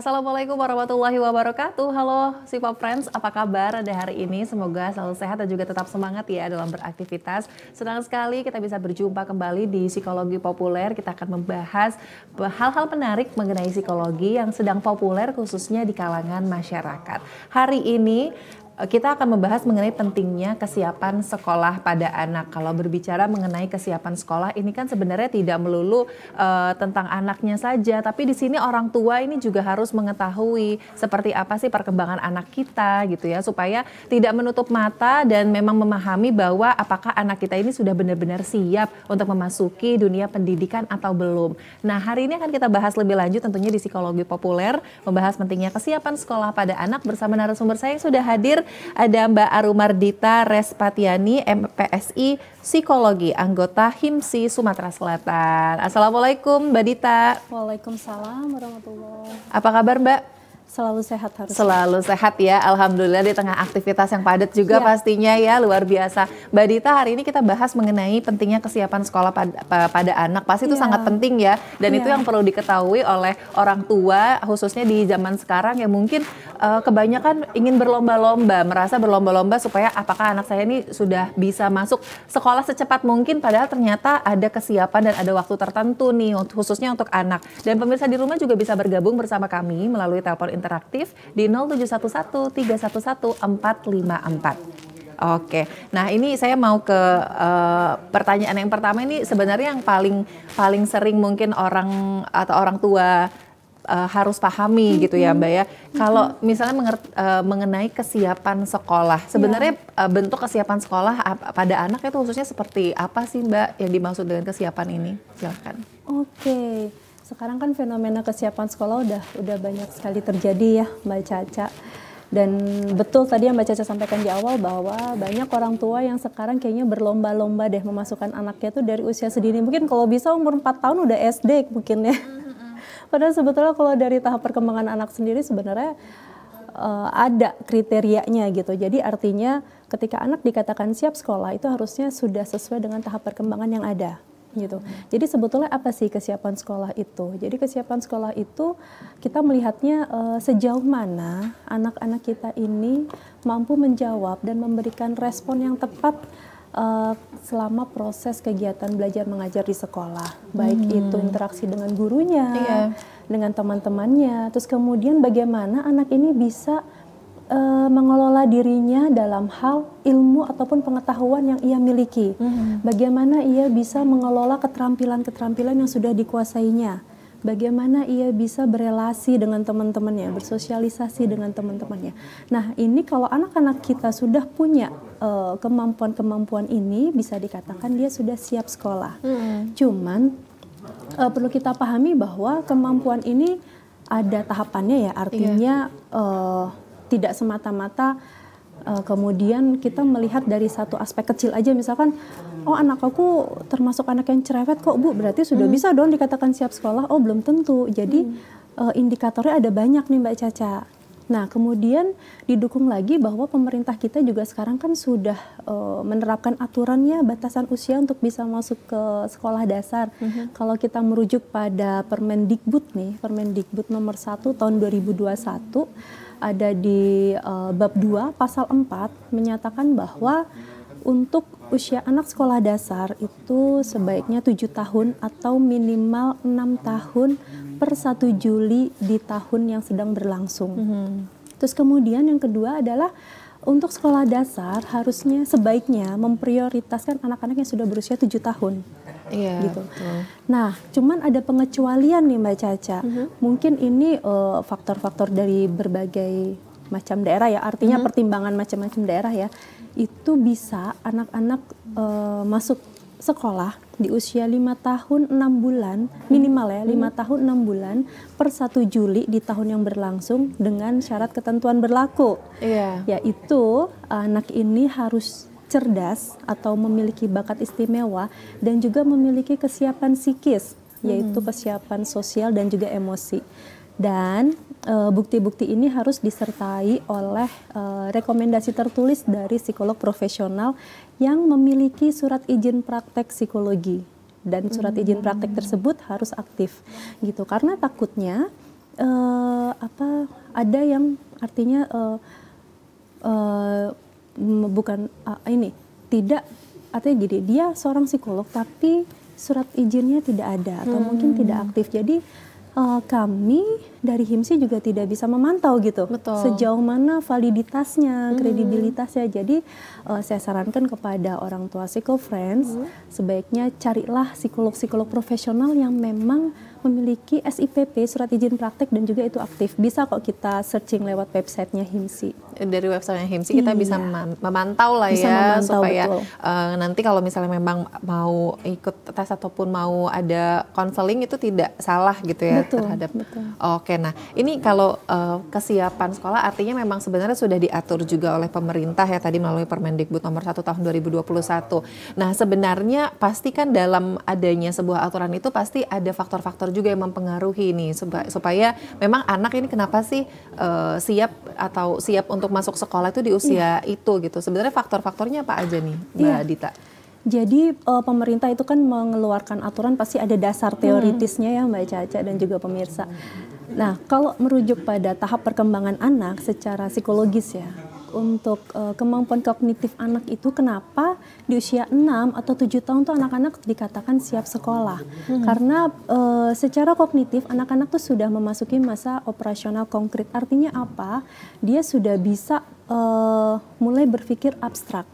Assalamualaikum warahmatullahi wabarakatuh. Halo Sipop Friends, apa kabar ada hari ini? Semoga selalu sehat dan juga tetap semangat ya dalam beraktivitas. Senang sekali kita bisa berjumpa kembali di Psikologi Populer. Kita akan membahas hal-hal menarik mengenai psikologi yang sedang populer khususnya di kalangan masyarakat. Hari ini kita akan membahas mengenai pentingnya kesiapan sekolah pada anak. Kalau berbicara mengenai kesiapan sekolah, ini kan sebenarnya tidak melulu tentang anaknya saja, tapi di sini orang tua ini juga harus mengetahui seperti apa sih perkembangan anak kita gitu ya, supaya tidak menutup mata dan memang memahami bahwa apakah anak kita ini sudah benar-benar siap untuk memasuki dunia pendidikan atau belum. Nah, hari ini akan kita bahas lebih lanjut tentunya di Psikologi Populer, membahas pentingnya kesiapan sekolah pada anak bersama narasumber saya yang sudah hadir. Ada Mbak Arumardita Respatiani, MPSI Psikologi, anggota HIMSI Sumatera Selatan. Assalamualaikum Mbak Dita. Waalaikumsalam warahmatullahi. Apa kabar Mbak? Selalu sehat harus. Selalu sehat ya, alhamdulillah di tengah aktivitas yang padat juga pastinya ya, luar biasa. Mbak Dita, hari ini kita bahas mengenai pentingnya kesiapan sekolah pada anak. Pasti itu sangat penting ya, dan itu yang perlu diketahui oleh orang tua, khususnya di zaman sekarang yang mungkin kebanyakan ingin berlomba-lomba, merasa berlomba-lomba supaya apakah anak saya ini sudah bisa masuk sekolah secepat mungkin, padahal ternyata ada kesiapan dan ada waktu tertentu nih, khususnya untuk anak. Dan pemirsa di rumah juga bisa bergabung bersama kami melalui telepon interaktif di 0711 311 454. Oke, nah ini saya mau ke pertanyaan yang pertama. Ini sebenarnya yang paling sering mungkin orang atau orang tua harus pahami gitu ya Mbak ya. Kalau misalnya mengenai kesiapan sekolah, sebenarnya bentuk kesiapan sekolah pada anak itu khususnya seperti apa sih Mbak yang dimaksud dengan kesiapan ini? Silakan. Oke. Sekarang kan fenomena kesiapan sekolah udah banyak sekali terjadi ya Mbak Caca. Dan betul tadi yang Mbak Caca sampaikan di awal bahwa banyak orang tua yang sekarang kayaknya berlomba-lomba deh memasukkan anaknya tuh dari usia sedini. Mungkin kalau bisa umur 4 tahun udah SD mungkin ya. Padahal sebetulnya kalau dari tahap perkembangan anak sendiri sebenarnya ada kriterianya gitu. Jadi artinya ketika anak dikatakan siap sekolah itu harusnya sudah sesuai dengan tahap perkembangan yang ada. Gitu. Jadi sebetulnya apa sih kesiapan sekolah itu? Jadi kesiapan sekolah itu kita melihatnya sejauh mana anak-anak kita ini mampu menjawab dan memberikan respon yang tepat selama proses kegiatan belajar mengajar di sekolah. Baik itu interaksi dengan gurunya, dengan teman-temannya, terus kemudian bagaimana anak ini bisa mengelola dirinya dalam hal ilmu ataupun pengetahuan yang ia miliki. Bagaimana ia bisa mengelola keterampilan-keterampilan yang sudah dikuasainya. Bagaimana ia bisa berelasi dengan teman-temannya, bersosialisasi dengan teman-temannya. Nah, ini kalau anak-anak kita sudah punya kemampuan-kemampuan ini, bisa dikatakan dia sudah siap sekolah. Cuman perlu kita pahami bahwa kemampuan ini ada tahapannya ya, artinya tidak semata-mata kemudian kita melihat dari satu aspek kecil aja, misalkan oh anak aku termasuk anak yang cerewet kok Bu, berarti sudah bisa dong dikatakan siap sekolah. Oh belum tentu, jadi indikatornya ada banyak nih Mbak Caca. Nah kemudian didukung lagi bahwa pemerintah kita juga sekarang kan sudah menerapkan aturannya batasan usia untuk bisa masuk ke sekolah dasar. Kalau kita merujuk pada Permendikbud nih, Permendikbud nomor 1 tahun 2021, ada di bab 2 pasal 4 menyatakan bahwa untuk usia anak sekolah dasar itu sebaiknya 7 tahun atau minimal 6 tahun per 1 Juli di tahun yang sedang berlangsung. Terus kemudian yang kedua adalah untuk sekolah dasar harusnya sebaiknya memprioritaskan anak-anak yang sudah berusia 7 tahun. Gitu. Nah, cuman ada pengecualian nih Mbak Caca. Mungkin ini faktor-faktor dari berbagai macam daerah ya. Artinya pertimbangan macam-macam daerah ya. Itu bisa anak-anak masuk sekolah di usia 5 tahun 6 bulan minimal ya, 5 tahun 6 bulan per 1 Juli di tahun yang berlangsung dengan syarat ketentuan berlaku. Yaitu anak ini harus cerdas atau memiliki bakat istimewa dan juga memiliki kesiapan psikis, yaitu kesiapan sosial dan juga emosi. Dan bukti-bukti ini harus disertai oleh rekomendasi tertulis dari psikolog profesional yang memiliki surat izin praktek psikologi. Dan surat izin praktek tersebut harus aktif gitu, karena takutnya ada yang artinya bukan ini tidak, artinya gini, dia seorang psikolog tapi surat izinnya tidak ada atau mungkin tidak aktif. Jadi kami dari HIMSI juga tidak bisa memantau gitu. Betul. Sejauh mana validitasnya, kredibilitasnya. Jadi saya sarankan kepada orang tua PsychoFriends sebaiknya carilah psikolog-psikolog profesional yang memang memiliki SIPP, surat izin praktek, dan juga itu aktif. Bisa kok kita searching lewat websitenya HIMSI. Dari websitenya HIMSI kita bisa memantau lah bisa ya, memantau, supaya betul. nanti kalau misalnya memang mau ikut tes ataupun mau ada konseling itu tidak salah gitu ya. Betul, terhadap. betul. Oke, nah ini kalau kesiapan sekolah artinya memang sebenarnya sudah diatur juga oleh pemerintah ya tadi melalui Permendikbud nomor 1 tahun 2021. Nah sebenarnya pasti kan dalam adanya sebuah aturan itu pasti ada faktor-faktor juga yang mempengaruhi nih supaya memang anak ini kenapa sih siap untuk masuk sekolah itu di usia itu gitu. Sebenarnya faktor-faktornya apa aja nih Mbak Dita? Jadi pemerintah itu kan mengeluarkan aturan pasti ada dasar teoritisnya ya Mbak Caca dan juga pemirsa. Nah kalau merujuk pada tahap perkembangan anak secara psikologis ya, untuk kemampuan kognitif anak itu kenapa di usia 6 atau 7 tahun tuh anak-anak dikatakan siap sekolah. Karena secara kognitif anak-anak tuh sudah memasuki masa operasional konkret. Artinya apa? Dia sudah bisa mulai berpikir abstrak.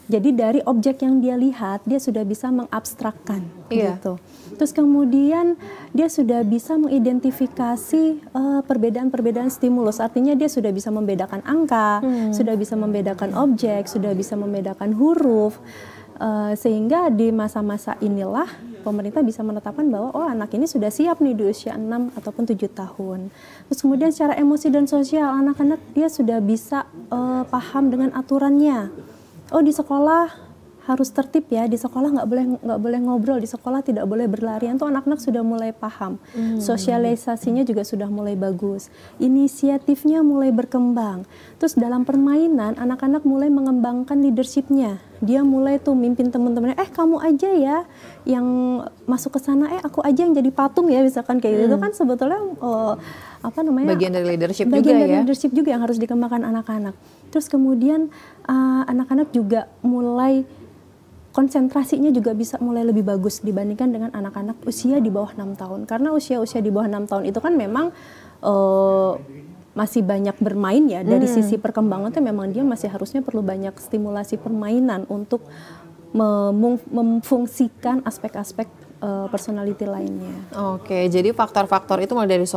Jadi dari objek yang dia lihat, dia sudah bisa mengabstrakkan gitu. Terus kemudian dia sudah bisa mengidentifikasi perbedaan-perbedaan stimulus. Artinya dia sudah bisa membedakan angka, sudah bisa membedakan objek, sudah bisa membedakan huruf. Sehingga di masa-masa inilah pemerintah bisa menetapkan bahwa oh anak ini sudah siap nih di usia 6 ataupun 7 tahun. Terus kemudian secara emosi dan sosial anak-anak dia sudah bisa paham dengan aturannya. Oh di sekolah harus tertib ya, di sekolah nggak boleh ngobrol, di sekolah tidak boleh berlarian, tuh anak-anak sudah mulai paham. Sosialisasinya juga sudah mulai bagus, inisiatifnya mulai berkembang. Terus dalam permainan anak-anak mulai mengembangkan leadershipnya. Dia mulai tuh mimpin teman-temannya, kamu aja ya yang masuk ke sana, aku aja yang jadi patung ya, misalkan kayak gitu kan sebetulnya bagian dari leadership leadership juga yang harus dikembangkan anak-anak. Terus kemudian anak-anak juga mulai konsentrasinya juga bisa mulai lebih bagus dibandingkan dengan anak-anak usia di bawah 6 tahun. Karena usia-usia di bawah 6 tahun itu kan memang masih banyak bermain ya. Dari sisi perkembangan itu memang dia masih harusnya perlu banyak stimulasi permainan untuk memfungsikan aspek-aspek personality lainnya. Oke, jadi faktor-faktor itu mulai dari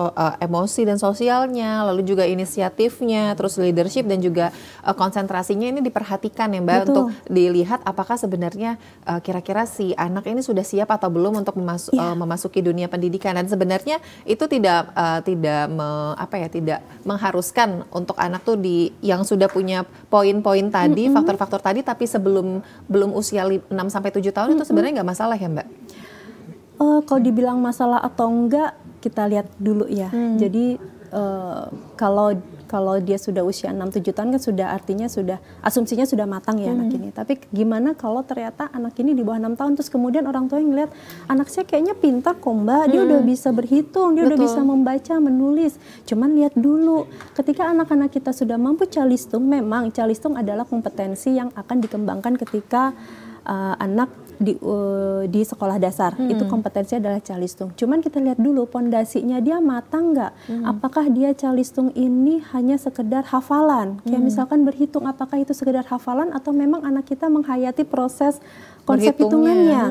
emosi dan sosialnya, lalu juga inisiatifnya, terus leadership dan juga konsentrasinya ini diperhatikan ya Mbak. Betul. Untuk dilihat apakah sebenarnya kira-kira si anak ini sudah siap atau belum untuk memasuki dunia pendidikan. Dan sebenarnya itu tidak mengharuskan untuk anak tuh yang sudah punya poin-poin tadi, faktor-faktor tadi, tapi belum usia 6 sampai 7 tahun itu sebenarnya nggak masalah ya Mbak? Kalau dibilang masalah atau enggak, kita lihat dulu ya. Jadi kalau dia sudah usia 6-7 tahun kan sudah artinya asumsinya sudah matang ya anak ini. Tapi gimana kalau ternyata anak ini di bawah 6 tahun terus kemudian orang tua yang ngeliat anak saya kayaknya pintar kok Mbak, dia udah bisa berhitung, dia udah bisa membaca, menulis. Cuman lihat dulu, ketika anak-anak kita sudah mampu calistung, memang calistung adalah kompetensi yang akan dikembangkan ketika anak di sekolah dasar. Itu kompetensinya adalah calistung. Cuman kita lihat dulu pondasinya dia matang nggak? Apakah dia calistung ini hanya sekedar hafalan? Kayak misalkan berhitung, apakah itu sekedar hafalan atau memang anak kita menghayati proses konsep hitungannya?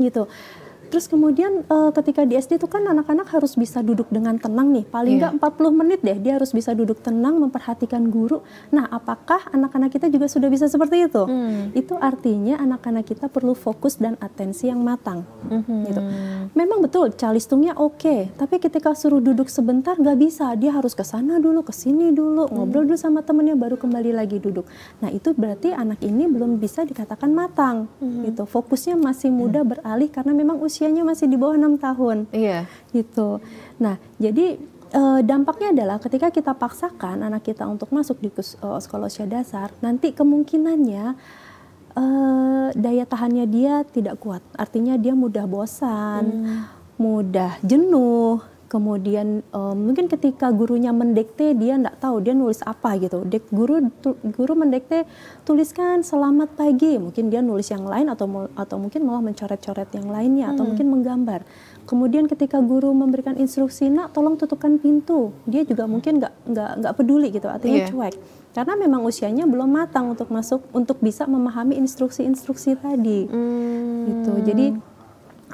Gitu. Terus kemudian ketika di SD itu kan anak-anak harus bisa duduk dengan tenang nih. Paling nggak 40 menit deh dia harus bisa duduk tenang, memperhatikan guru. Nah apakah anak-anak kita juga sudah bisa seperti itu? Itu artinya anak-anak kita perlu fokus dan atensi yang matang. Gitu. Memang betul calistungnya oke, tapi ketika suruh duduk sebentar nggak bisa. Dia harus ke sana dulu, ke sini dulu, ngobrol dulu sama temennya baru kembali lagi duduk. Nah itu berarti anak ini belum bisa dikatakan matang. Gitu. Fokusnya masih mudah beralih karena memang usianya masih di bawah 6 tahun. Gitu. Nah, jadi dampaknya adalah ketika kita paksakan anak kita untuk masuk di sekolah usia dasar, nanti kemungkinannya daya tahannya dia tidak kuat. Artinya dia mudah bosan, mudah jenuh, Kemudian mungkin ketika gurunya mendikte dia nggak tahu dia nulis apa gitu. Guru mendikte tuliskan selamat pagi, mungkin dia nulis yang lain atau mungkin malah mencoret-coret yang lainnya atau mungkin menggambar. Kemudian ketika guru memberikan instruksi, nak tolong tutupkan pintu, dia juga mungkin nggak peduli gitu, artinya cuek. Karena memang usianya belum matang untuk bisa memahami instruksi-instruksi tadi. Gitu. Jadi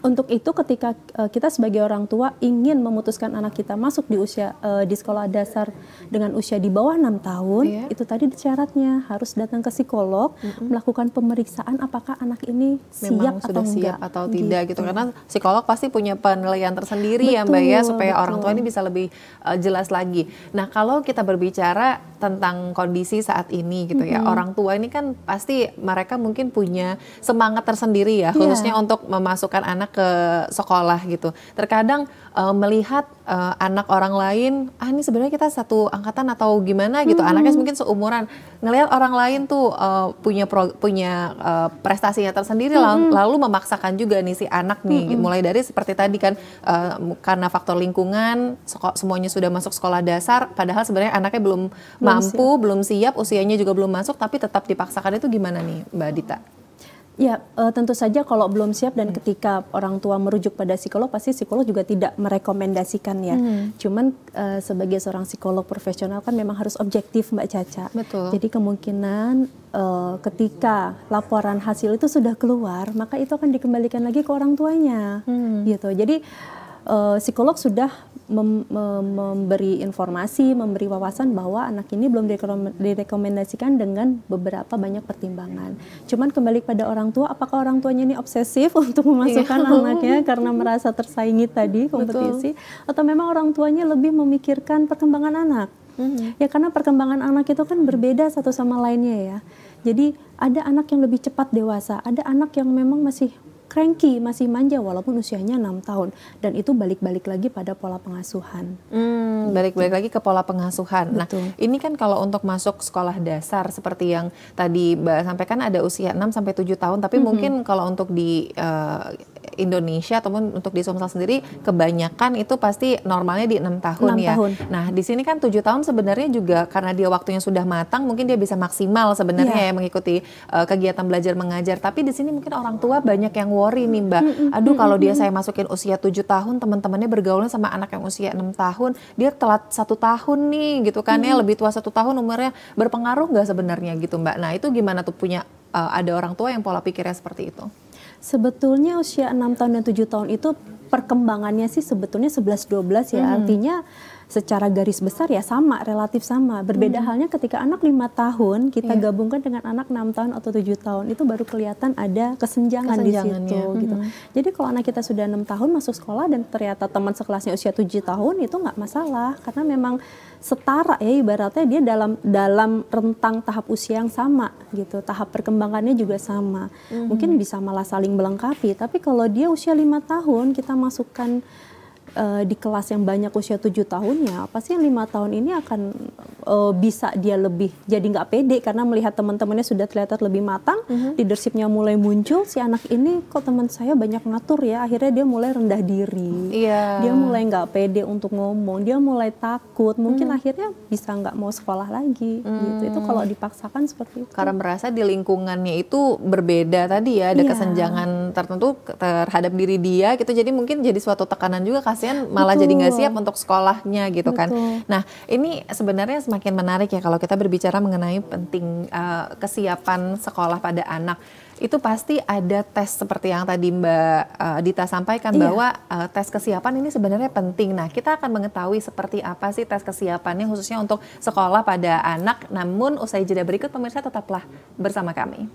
untuk itu ketika kita sebagai orang tua ingin memutuskan anak kita masuk di sekolah dasar dengan usia di bawah 6 tahun, itu tadi syaratnya harus datang ke psikolog, melakukan pemeriksaan apakah anak ini memang siap sudah atau siap enggak, atau tidak gitu. Karena psikolog pasti punya penilaian tersendiri ya Mbak ya, supaya orang tua ini bisa lebih jelas lagi. Nah, kalau kita berbicara tentang kondisi saat ini gitu ya, orang tua ini kan pasti mereka mungkin punya semangat tersendiri ya, khususnya untuk memasukkan anak ke sekolah gitu. Terkadang melihat anak orang lain, ini sebenarnya kita satu angkatan atau gimana gitu, anaknya mungkin seumuran, ngelihat orang lain tuh punya prestasinya tersendiri, lalu memaksakan juga nih si anak nih, mulai dari seperti tadi kan, karena faktor lingkungan, semuanya sudah masuk sekolah dasar, padahal sebenarnya anaknya belum mampu, belum siap, usianya juga belum masuk, tapi tetap dipaksakan. Itu gimana nih Mbak Dita? Ya, tentu saja kalau belum siap dan ketika orang tua merujuk pada psikolog, pasti psikolog juga tidak merekomendasikan ya. Cuman sebagai seorang psikolog profesional kan memang harus objektif Mbak Caca. Betul. Jadi kemungkinan ketika laporan hasil itu sudah keluar, maka itu akan dikembalikan lagi ke orang tuanya. Gitu. Jadi psikolog sudah memberi informasi, memberi wawasan bahwa anak ini belum direkomendasikan dengan beberapa banyak pertimbangan. Cuman kembali pada orang tua, apakah orang tuanya ini obsesif untuk memasukkan anaknya karena merasa tersaingi tadi kompetisi, atau memang orang tuanya lebih memikirkan perkembangan anak? Ya karena perkembangan anak itu kan berbeda satu sama lainnya ya. Jadi ada anak yang lebih cepat dewasa, ada anak yang memang masih cranky, masih manja walaupun usianya 6 tahun. Dan itu balik-balik lagi pada pola pengasuhan. Balik-balik lagi ke pola pengasuhan. Betul. Nah, ini kan kalau untuk masuk sekolah dasar seperti yang tadi Mbak sampaikan ada usia 6-7 tahun, tapi mungkin kalau untuk di Indonesia ataupun untuk di Sumsel sendiri kebanyakan itu pasti normalnya di 6 tahun 6 ya. tahun. Nah, di sini kan 7 tahun sebenarnya juga karena dia waktunya sudah matang, mungkin dia bisa maksimal sebenarnya ya mengikuti kegiatan belajar mengajar. Tapi di sini mungkin orang tua banyak yang worry nih Mbak. Aduh, kalau dia saya masukin usia 7 tahun, teman-temannya bergaulnya sama anak yang usia 6 tahun, dia telat 1 tahun nih gitu kan ya, lebih tua 1 tahun umurnya, berpengaruh nggak sebenarnya gitu Mbak? Nah, itu gimana tuh punya ada orang tua yang pola pikirnya seperti itu? Sebetulnya usia 6 tahun dan 7 tahun itu perkembangannya sih sebetulnya 11-12 ya. Artinya secara garis besar ya sama, relatif sama. Berbeda halnya ketika anak 5 tahun kita gabungkan dengan anak 6 tahun atau 7 tahun, itu baru kelihatan ada kesenjangan di situ gitu. Jadi kalau anak kita sudah 6 tahun masuk sekolah dan ternyata teman sekelasnya usia 7 tahun, itu nggak masalah karena memang setara ya, ibaratnya dia dalam rentang tahap usia yang sama gitu. Tahap perkembangannya juga sama. Mungkin bisa malah saling melengkapi, tapi kalau dia usia 5 tahun kita masukkan di kelas yang banyak usia 7 tahunnya, pasti yang 5 tahun ini akan bisa dia lebih jadi nggak pede karena melihat teman-temannya sudah terlihat lebih matang, leadershipnya mulai muncul, si anak ini kok teman saya banyak ngatur ya, akhirnya dia mulai rendah diri, dia mulai nggak pede untuk ngomong, dia mulai takut, mungkin akhirnya bisa nggak mau sekolah lagi gitu. Itu kalau dipaksakan seperti itu. Karena merasa di lingkungannya itu berbeda tadi ya, ada kesenjangan tertentu terhadap diri dia gitu, jadi mungkin jadi suatu tekanan juga, kasihan malah jadi nggak siap untuk sekolahnya gitu kan. Nah, ini sebenarnya semakin menarik ya kalau kita berbicara mengenai penting kesiapan sekolah pada anak. Itu pasti ada tes seperti yang tadi Mbak Dita sampaikan bahwa tes kesiapan ini sebenarnya penting. Nah, kita akan mengetahui seperti apa sih tes kesiapannya khususnya untuk sekolah pada anak. Namun usai jeda berikut pemirsa tetaplah bersama kami.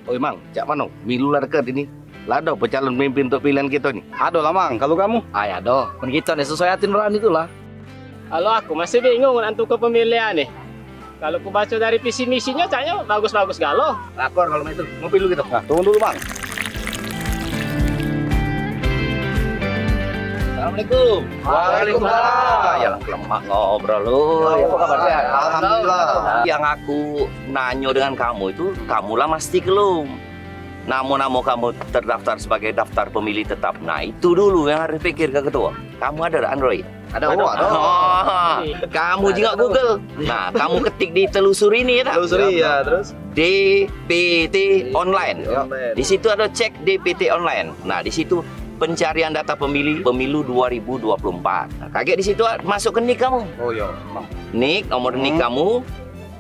Oi Mang, cak mana? Milu lah dekat ini. Lado pencalon pemimpin untuk pilihan kita nih. Aduh lah Mang, kalau kamu? Ay, ado. Kan kita nih sesuai hati nurani itulah. Kalau aku masih bingung untuk kepemilian nih. Kalau aku baca dari visi misinya kayaknya bagus-bagus galau. Rakor kalau itu. Mau pilih gitu. Nah, tunggu dulu Mang. Assalamualaikum. Waalaikumsalam. Ya lemak ngobrol lu. Ya, apa kabar sehat? Alhamdulillah. Yang aku nanyo dengan kamu itu, kamulah mesti kelum. Nama-nama kamu terdaftar sebagai daftar pemilih tetap. Nah itu dulu yang harus pikir ke ketua. Kamu ada Android? Ada. Ada. Oh, kamu juga Google. Nah, kamu ketik di telusuri ini ya. Telusuri ya, terus DPT online. online. Di situ ada cek DPT online. Nah, di situ pencarian data pemilu 2024. Nah, kaget di situ masuk ke NIK kamu. Oh ya. NIK, nomor NIK kamu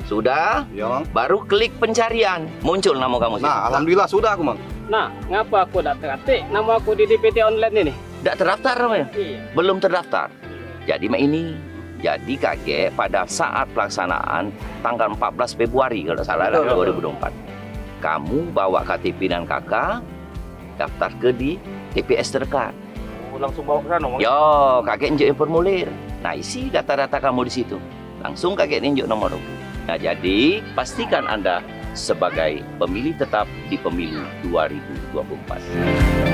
sudah. Ya. Baru klik pencarian, muncul nama kamu. Nah, alhamdulillah sudah aku, Mang. Nah, ngapa aku tak terketik nama aku di DPT online ini? Tidak terdaftar namanya. Iya. Belum terdaftar. Jadi ini. Jadi kakek pada saat pelaksanaan tanggal 14 Februari kalau salah 2024. Kamu bawa KTP dan KK daftar ke di TPS terdekat. Oh, langsung bawa ke sana, Mang. Yo, kakek injek formulir. Nah, isi data-data kamu di situ. Langsung kakek injek nomor. Nah, jadi pastikan Anda sebagai pemilih tetap di pemilu 2024.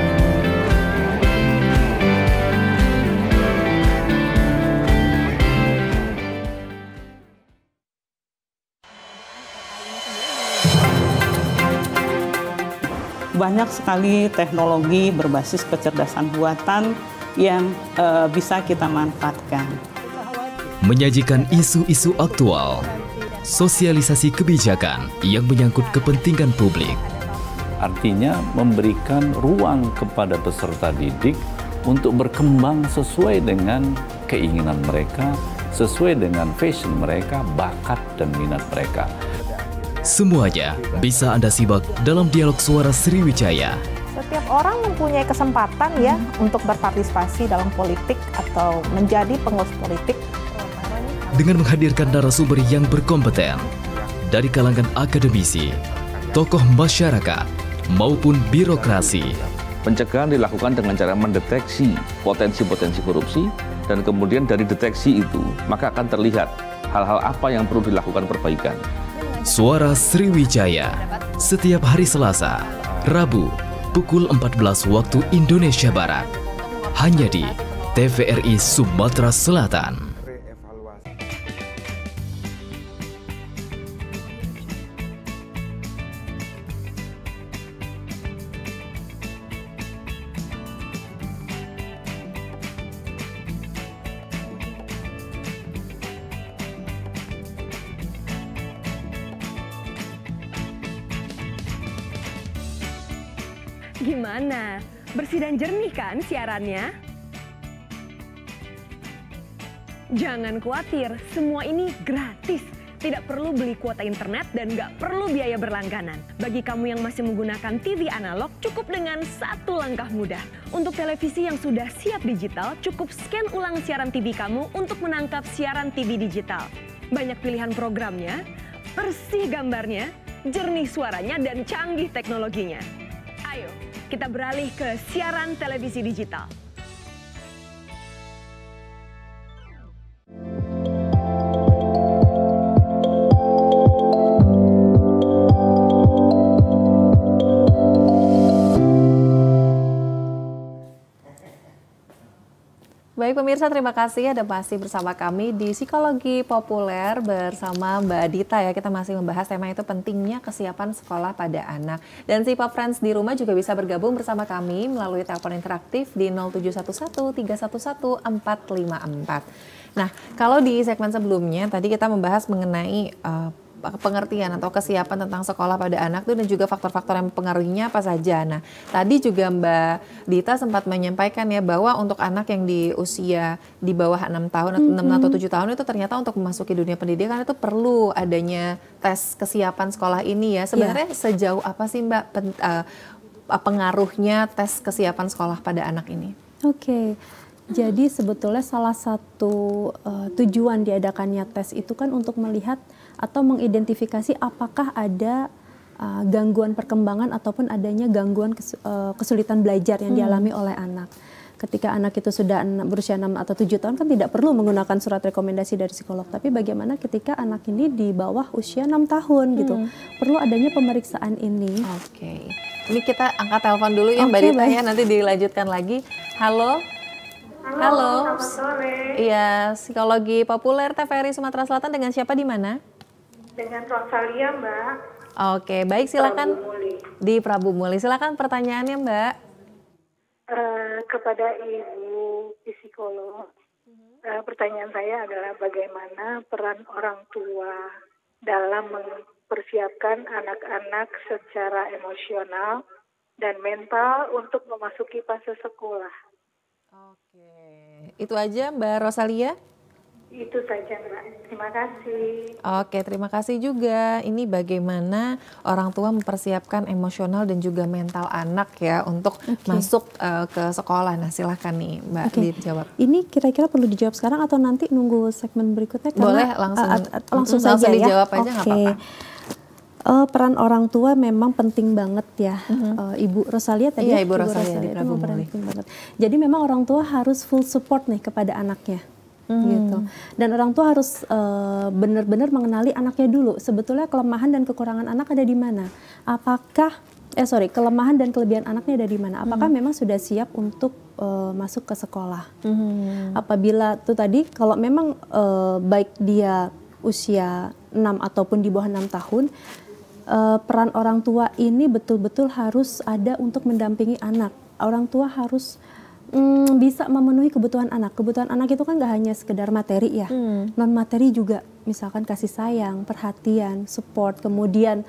Banyak sekali teknologi berbasis kecerdasan buatan yang bisa kita manfaatkan. Menyajikan isu-isu aktual, sosialisasi kebijakan yang menyangkut kepentingan publik. Artinya memberikan ruang kepada peserta didik untuk berkembang sesuai dengan keinginan mereka, sesuai dengan passion mereka, bakat dan minat mereka. Semuanya bisa Anda simak dalam dialog suara Sriwijaya. Setiap orang mempunyai kesempatan ya untuk berpartisipasi dalam politik atau menjadi pengurus politik. Dengan menghadirkan narasumber yang berkompeten dari kalangan akademisi, tokoh masyarakat, maupun birokrasi. Pencegahan dilakukan dengan cara mendeteksi potensi-potensi korupsi dan kemudian dari deteksi itu maka akan terlihat hal-hal apa yang perlu dilakukan perbaikan. Suara Sriwijaya setiap hari Selasa, Rabu, pukul 14 waktu Indonesia Barat. Hanya di TVRI Sumatera Selatan. Gimana? Bersih dan jernih kan siarannya? Jangan khawatir, semua ini gratis. Tidak perlu beli kuota internet dan nggak perlu biaya berlangganan. Bagi kamu yang masih menggunakan TV analog, cukup dengan satu langkah mudah. Untuk televisi yang sudah siap digital, cukup scan ulang siaran TV kamu untuk menangkap siaran TV digital. Banyak pilihan programnya, bersih gambarnya, jernih suaranya, dan canggih teknologinya. Ayo, kita beralih ke siaran televisi digital. Baik pemirsa, terima kasih Anda masih bersama kami di Psikologi Populer bersama Mbak Dita ya. Kita masih membahas tema itu, pentingnya kesiapan sekolah pada anak. Dan si Pop Friends di rumah juga bisa bergabung bersama kami melalui telepon interaktif di 0711 311 454. Nah, kalau di segmen sebelumnya tadi kita membahas mengenai pengertian atau kesiapan tentang sekolah pada anak itu dan juga faktor-faktor yang mempengaruhinya apa saja. Nah, tadi juga Mbak Dita sempat menyampaikan ya bahwa untuk anak yang di usia di bawah 6 tahun atau 6 atau 7 tahun itu ternyata untuk memasuki dunia pendidikan itu perlu adanya tes kesiapan sekolah ini ya. Sebenarnya sejauh apa sih Mbak pengaruhnya tes kesiapan sekolah pada anak ini? Oke. Jadi sebetulnya salah satu tujuan diadakannya tes itu kan untuk melihat atau mengidentifikasi apakah ada gangguan perkembangan ataupun adanya gangguan kesulitan belajar yang dialami oleh anak. Ketika anak itu sudah berusia 6 atau 7 tahun kan tidak perlu menggunakan surat rekomendasi dari psikolog. Tapi bagaimana ketika anak ini di bawah usia 6 tahun gitu. Perlu adanya pemeriksaan ini. Oke. Ini kita angkat telepon dulu ya Mbak Dita ya, nanti dilanjutkan lagi. Halo. Halo. Selamat sore. Iya, Psikologi Populer TVRI Sumatera Selatan, dengan siapa di mana? Dengan Rosalia, Mbak. Oke, baik, silakan. Prabu Muli. Di Prabu Muli. Silakan pertanyaannya, Mbak. Kepada Ibu psikolog, pertanyaan saya adalah bagaimana peran orang tua dalam mempersiapkan anak-anak secara emosional dan mental untuk memasuki fase sekolah. Oke, itu aja Mbak Rosalia? Itu saja, Mbak. Terima kasih. Oke, terima kasih juga. Ini bagaimana orang tua mempersiapkan emosional dan juga mental anak ya untuk masuk ke sekolah. Nah, silahkan nih Mbak dijawab. Ini kira-kira perlu dijawab sekarang atau nanti nunggu segmen berikutnya? Boleh langsung saja dijawab ya? Aja nggak apa-apa. Peran orang tua memang penting banget ya, Ibu Rosalia tadi. Iya, Ibu Rosalia itu memang penting banget. Jadi memang orang tua harus full support nih kepada anaknya. Gitu. Dan orang tua harus benar-benar mengenali anaknya dulu. Sebetulnya kelemahan dan kekurangan anak ada di mana? Kelemahan dan kelebihan anaknya ada di mana? Apakah memang sudah siap untuk masuk ke sekolah? Apabila tuh tadi kalau memang baik dia usia 6 ataupun di bawah 6 tahun, peran orang tua ini betul-betul harus ada untuk mendampingi anak. Orang tua harus bisa memenuhi kebutuhan anak. Kebutuhan anak itu kan gak hanya sekedar materi ya, non materi juga, misalkan kasih sayang, perhatian, support, kemudian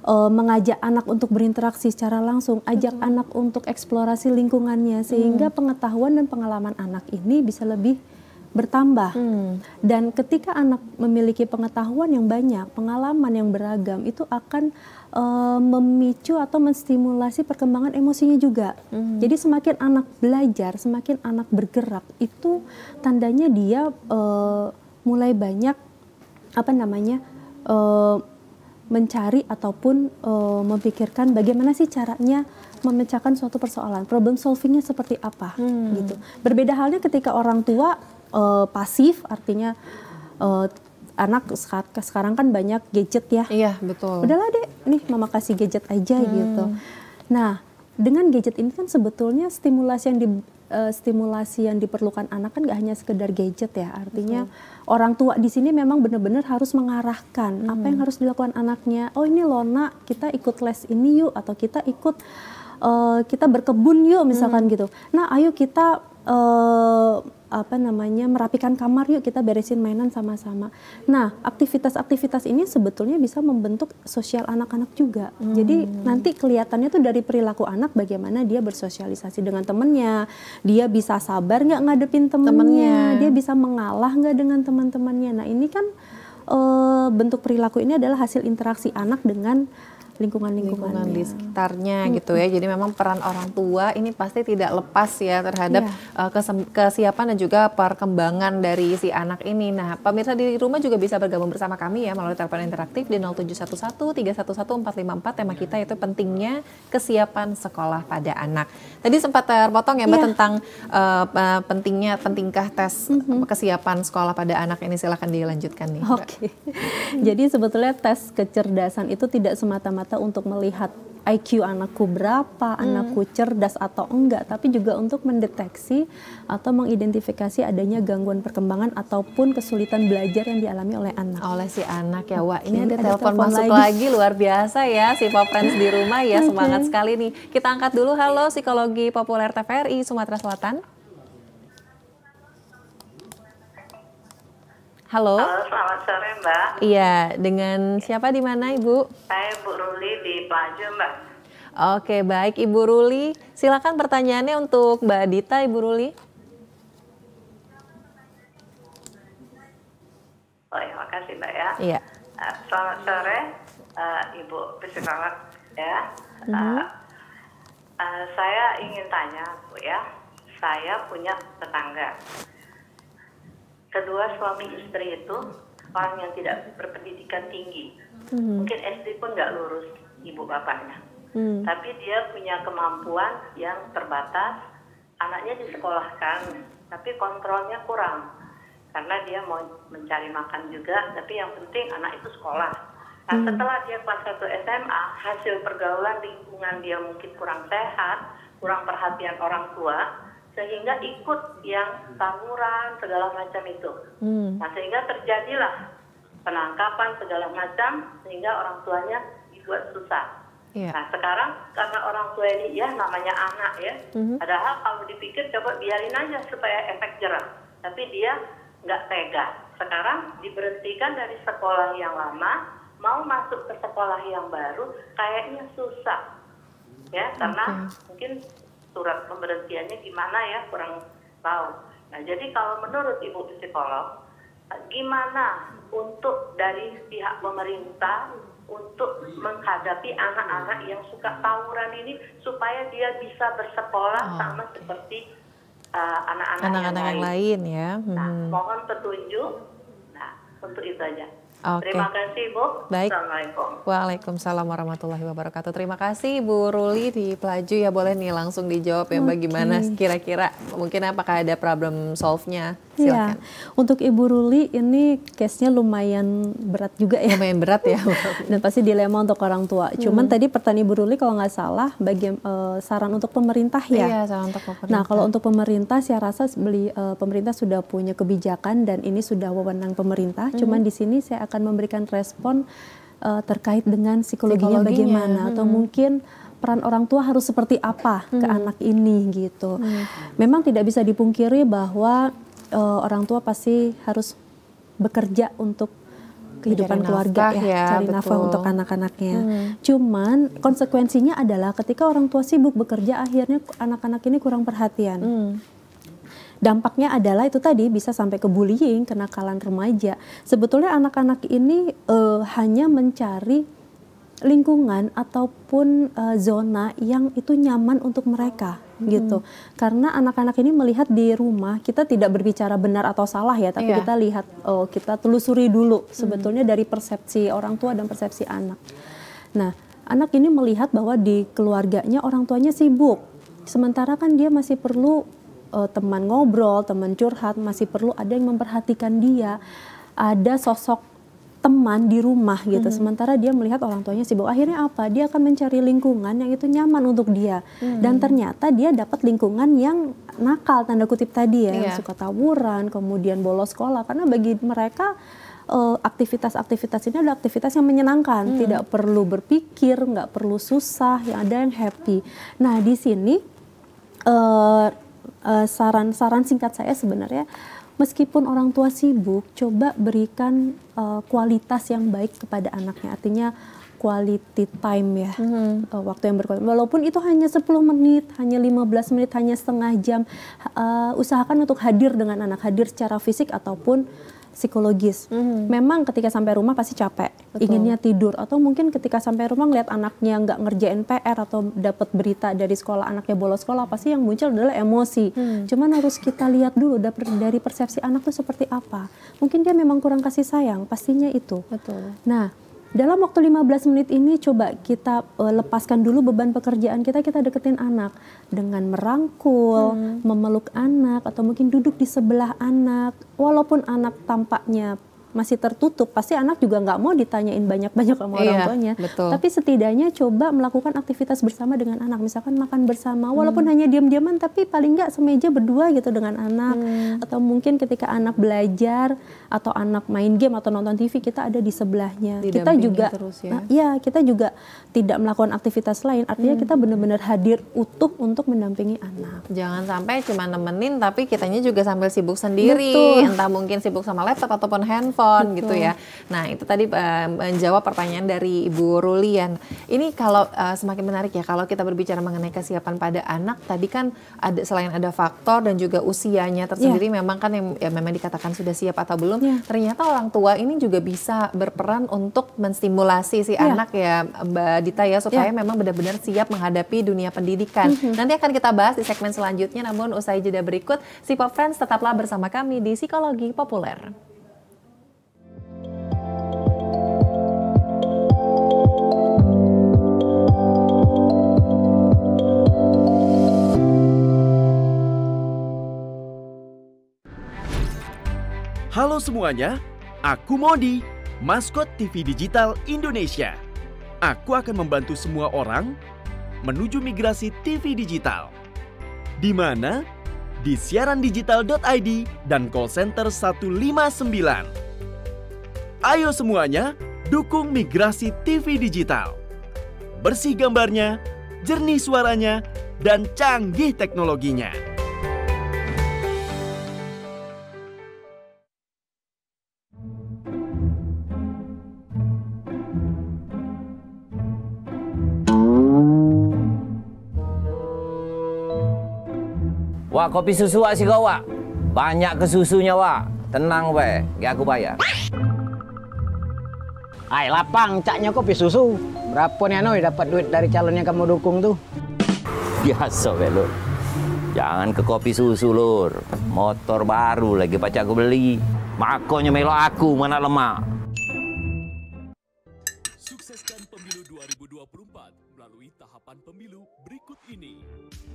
mengajak anak untuk berinteraksi secara langsung, ajak anak untuk eksplorasi lingkungannya, sehingga pengetahuan dan pengalaman anak ini bisa lebih bertambah. Dan ketika anak memiliki pengetahuan yang banyak, pengalaman yang beragam, itu akan memicu atau menstimulasi perkembangan emosinya juga. Jadi semakin anak belajar, semakin anak bergerak, itu tandanya dia mulai banyak mencari ataupun memikirkan bagaimana sih caranya memecahkan suatu persoalan, problem solvingnya seperti apa gitu. Berbeda halnya ketika orang tua pasif, artinya anak sekarang kan banyak gadget ya. Iya, betul. Udahlah dek, nih mama kasih gadget aja gitu. Nah, dengan gadget ini kan sebetulnya stimulasi yang diperlukan anak kan gak hanya sekedar gadget ya. Artinya orang tua di sini memang benar-benar harus mengarahkan apa yang harus dilakukan anaknya. Oh ini loh nak, kita ikut les ini yuk, atau kita ikut kita berkebun yuk misalkan gitu. Nah, ayo kita merapikan kamar yuk, kita beresin mainan sama-sama. Nah, aktivitas-aktivitas ini sebetulnya bisa membentuk sosial anak-anak juga. Jadi nanti kelihatannya tuh dari perilaku anak bagaimana dia bersosialisasi dengan temennya, dia bisa sabar nggak ngadepin temennya, dia bisa mengalah nggak dengan teman-temannya. Nah, ini kan bentuk perilaku ini adalah hasil interaksi anak dengan lingkungan di sekitarnya gitu ya. Jadi memang peran orang tua ini pasti tidak lepas ya terhadap kesiapan dan juga perkembangan dari si anak ini. Nah, pemirsa di rumah juga bisa bergabung bersama kami ya melalui telepon interaktif di 0711-311-454. Tema kita itu pentingnya kesiapan sekolah pada anak. Tadi sempat terpotong ya Mbak tentang pentingkah tes kesiapan sekolah pada anak ini. Silakan dilanjutkan nih. Oke. Jadi sebetulnya tes kecerdasan itu tidak semata-mata untuk melihat IQ anakku berapa, anakku cerdas atau enggak, tapi juga untuk mendeteksi atau mengidentifikasi adanya gangguan perkembangan ataupun kesulitan belajar yang dialami oleh anak. Oleh si anak ya. Wah, ini ada telepon masuk lagi, luar biasa ya si Pop Friends di rumah ya. Semangat sekali nih. Kita angkat dulu. Halo, Psikologi Populer TVRI Sumatera Selatan. Halo. Halo, selamat sore Mbak. Iya, dengan siapa di mana Ibu? Saya Bu Ruli di Plajo Mbak. Oke, baik Ibu Ruli. Silakan pertanyaannya untuk Mbak Dita, Ibu Ruli. Oh ya, makasih Mbak ya. Iya. Selamat sore Ibu psikolog ya. Saya ingin tanya Bu ya, saya punya tetangga. Kedua suami istri itu orang yang tidak berpendidikan tinggi, mungkin SD pun nggak lurus ibu bapaknya, tapi dia punya kemampuan yang terbatas. Anaknya disekolahkan, tapi kontrolnya kurang karena dia mau mencari makan juga, tapi yang penting anak itu sekolah. Nah, setelah dia kelas 1 SMA, hasil pergaulan lingkungan dia mungkin kurang sehat, kurang perhatian orang tua, sehingga ikut yang tawuran segala macam itu. Nah, sehingga terjadilah penangkapan segala macam, sehingga orang tuanya dibuat susah. Nah, sekarang karena orang tua ini ya namanya anak ya, padahal kalau dipikir coba biarin aja supaya efek jerah, tapi dia nggak tega. Sekarang diberhentikan dari sekolah yang lama, mau masuk ke sekolah yang baru, kayaknya susah ya, karena mungkin surat pemberhentiannya gimana ya, kurang tahu. Nah, jadi kalau menurut Ibu psikolog, gimana untuk dari pihak pemerintah untuk menghadapi anak-anak yang suka tawuran ini supaya dia bisa bersekolah sama seperti anak-anak yang lain ya. Nah, mohon petunjuk. Nah, untuk itu aja. Terima kasih, Bu. Baik. Assalamualaikum. Waalaikumsalam warahmatullahi wabarakatuh. Terima kasih Bu Ruli di Pelaju ya, boleh nih langsung dijawab ya bagaimana kira-kira mungkin apakah ada problem solve-nya. Silakan. Ya, untuk Ibu Ruli ini case-nya lumayan berat juga ya. Lumayan berat ya. Dan pasti dilema untuk orang tua. Cuman tadi pertanyaan Ibu Ruli kalau nggak salah saran untuk pemerintah ya. Iya, saran untuk pemerintah. Nah, kalau untuk pemerintah saya rasa pemerintah sudah punya kebijakan dan ini sudah wewenang pemerintah. Cuman di sini saya akan memberikan respon terkait dengan psikologinya bagaimana atau mungkin peran orang tua harus seperti apa ke anak ini gitu. Memang tidak bisa dipungkiri bahwa orang tua pasti harus bekerja untuk kehidupan keluarga cari nafkah untuk anak-anaknya. Cuman konsekuensinya adalah ketika orang tua sibuk bekerja, akhirnya anak-anak ini kurang perhatian. Dampaknya adalah itu tadi bisa sampai ke bullying, kenakalan remaja. Sebetulnya anak-anak ini hanya mencari lingkungan ataupun zona yang itu nyaman untuk mereka gitu. Karena anak-anak ini melihat di rumah, kita tidak berbicara benar atau salah ya, tapi kita lihat, kita telusuri dulu sebetulnya dari persepsi orang tua dan persepsi anak. Nah, anak ini melihat bahwa di keluarganya orang tuanya sibuk, sementara kan dia masih perlu teman ngobrol, teman curhat, masih perlu ada yang memperhatikan dia, ada sosok teman di rumah gitu. Sementara dia melihat orang tuanya sibuk. Akhirnya apa? Dia akan mencari lingkungan yang itu nyaman untuk dia. Dan ternyata dia dapat lingkungan yang nakal, tanda kutip tadi ya, yang suka tawuran, kemudian bolos sekolah. Karena bagi mereka aktivitas-aktivitas ini adalah aktivitas yang menyenangkan, tidak perlu berpikir, nggak perlu susah, yang ada yang happy. Nah, di sini saran singkat saya sebenarnya, meskipun orang tua sibuk, coba berikan kualitas yang baik kepada anaknya. Artinya quality time ya, waktu yang berkualitas. Walaupun itu hanya 10 menit, hanya 15 menit, hanya setengah jam. Usahakan untuk hadir dengan anak, hadir secara fisik ataupun psikologis. Memang ketika sampai rumah pasti capek, inginnya tidur, atau mungkin ketika sampai rumah ngeliat anaknya nggak ngerjain PR atau dapat berita dari sekolah anaknya bolos sekolah, pasti yang muncul adalah emosi. Cuman harus kita lihat dulu dari persepsi anak tuh seperti apa. Mungkin dia memang kurang kasih sayang, pastinya itu. Nah, dalam waktu 15 menit ini coba kita lepaskan dulu beban pekerjaan kita deketin anak dengan merangkul, memeluk anak, atau mungkin duduk di sebelah anak. Walaupun anak tampaknya masih tertutup, pasti anak juga nggak mau ditanyain banyak-banyak sama orang tuanya. Tapi setidaknya coba melakukan aktivitas bersama dengan anak, misalkan makan bersama, walaupun hanya diam-diaman, tapi paling nggak semeja berdua gitu dengan anak. Atau mungkin ketika anak belajar atau anak main game atau nonton TV, kita ada di sebelahnya. Kita juga, kita juga tidak melakukan aktivitas lain. Artinya kita benar-benar hadir utuh untuk mendampingi anak. Jangan sampai cuma nemenin, tapi kitanya juga sambil sibuk sendiri. Entah mungkin sibuk sama laptop ataupun handphone. Gitu ya. Nah, itu tadi menjawab pertanyaan dari Ibu Rulian. Ini kalau semakin menarik ya, kalau kita berbicara mengenai kesiapan pada anak, tadi kan ada selain ada faktor dan juga usianya tersendiri, memang kan yang memang dikatakan sudah siap atau belum, ternyata orang tua ini juga bisa berperan untuk menstimulasi si anak ya, Mbak Dita ya, supaya memang benar-benar siap menghadapi dunia pendidikan. Nanti akan kita bahas di segmen selanjutnya, namun usai jeda berikut, Pop Friends tetaplah bersama kami di Psikologi Populer. Halo semuanya, aku Modi, maskot TV Digital Indonesia. Aku akan membantu semua orang menuju migrasi TV digital, di mana di siarandigital.id dan call center 159. Ayo semuanya, dukung migrasi TV digital. Bersih gambarnya, jernih suaranya, dan canggih teknologinya. Wak, kopi susu wak si kau wak. Banyak ke susunya wak. Tenang weh, gak aku bayar. Ay, lapang, caknya kopi susu. Berapa nih Anoy dapat duit dari calon yang kamu dukung tuh? Biasa weh lur. Jangan ke kopi susu lur. Motor baru lagi pacar aku beli. Makanya melo aku mana lemak. Sukseskan pemilu 2024 melalui tahapan pemilu berikut ini.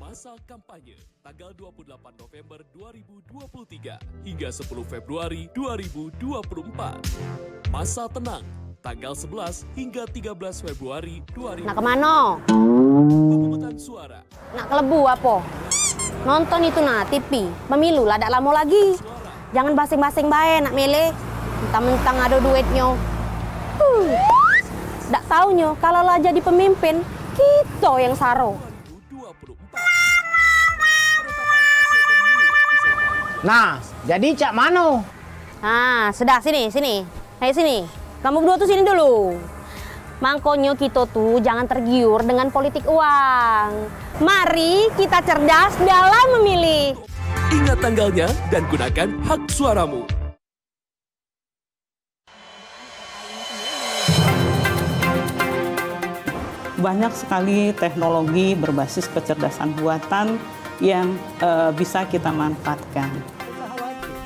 Masa kampanye tanggal 28 November 2023 hingga 10 Februari 2024. Masa tenang tanggal 11 hingga 13 Februari 2024. Nak kemana? Pemungutan suara. Nak kelebu apa? Nonton itu nah TV. Pemilu lah tak lama lagi. Jangan basing-basing bae nak milih. Mentang-mentang ada duitnya. Tak taunya kalau lah jadi pemimpin, kita yang saro. Nah, jadi cak mano? Nah, sudah sini. Ayo sini. Kamu berdua tuh sini dulu. Makanya kita tuh jangan tergiur dengan politik uang. Mari kita cerdas dalam memilih. Ingat tanggalnya dan gunakan hak suaramu. Banyak sekali teknologi berbasis kecerdasan buatan yang bisa kita manfaatkan.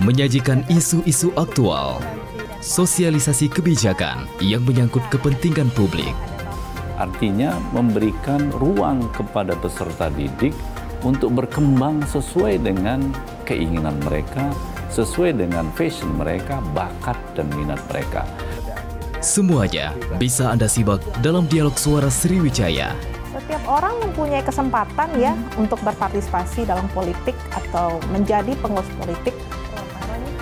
Menyajikan isu-isu aktual, sosialisasi kebijakan yang menyangkut kepentingan publik. Artinya memberikan ruang kepada peserta didik untuk berkembang sesuai dengan keinginan mereka, sesuai dengan passion mereka, bakat dan minat mereka. Semuanya bisa Anda simak dalam dialog suara Sriwijaya. Setiap orang mempunyai kesempatan ya untuk berpartisipasi dalam politik atau menjadi pengurus politik.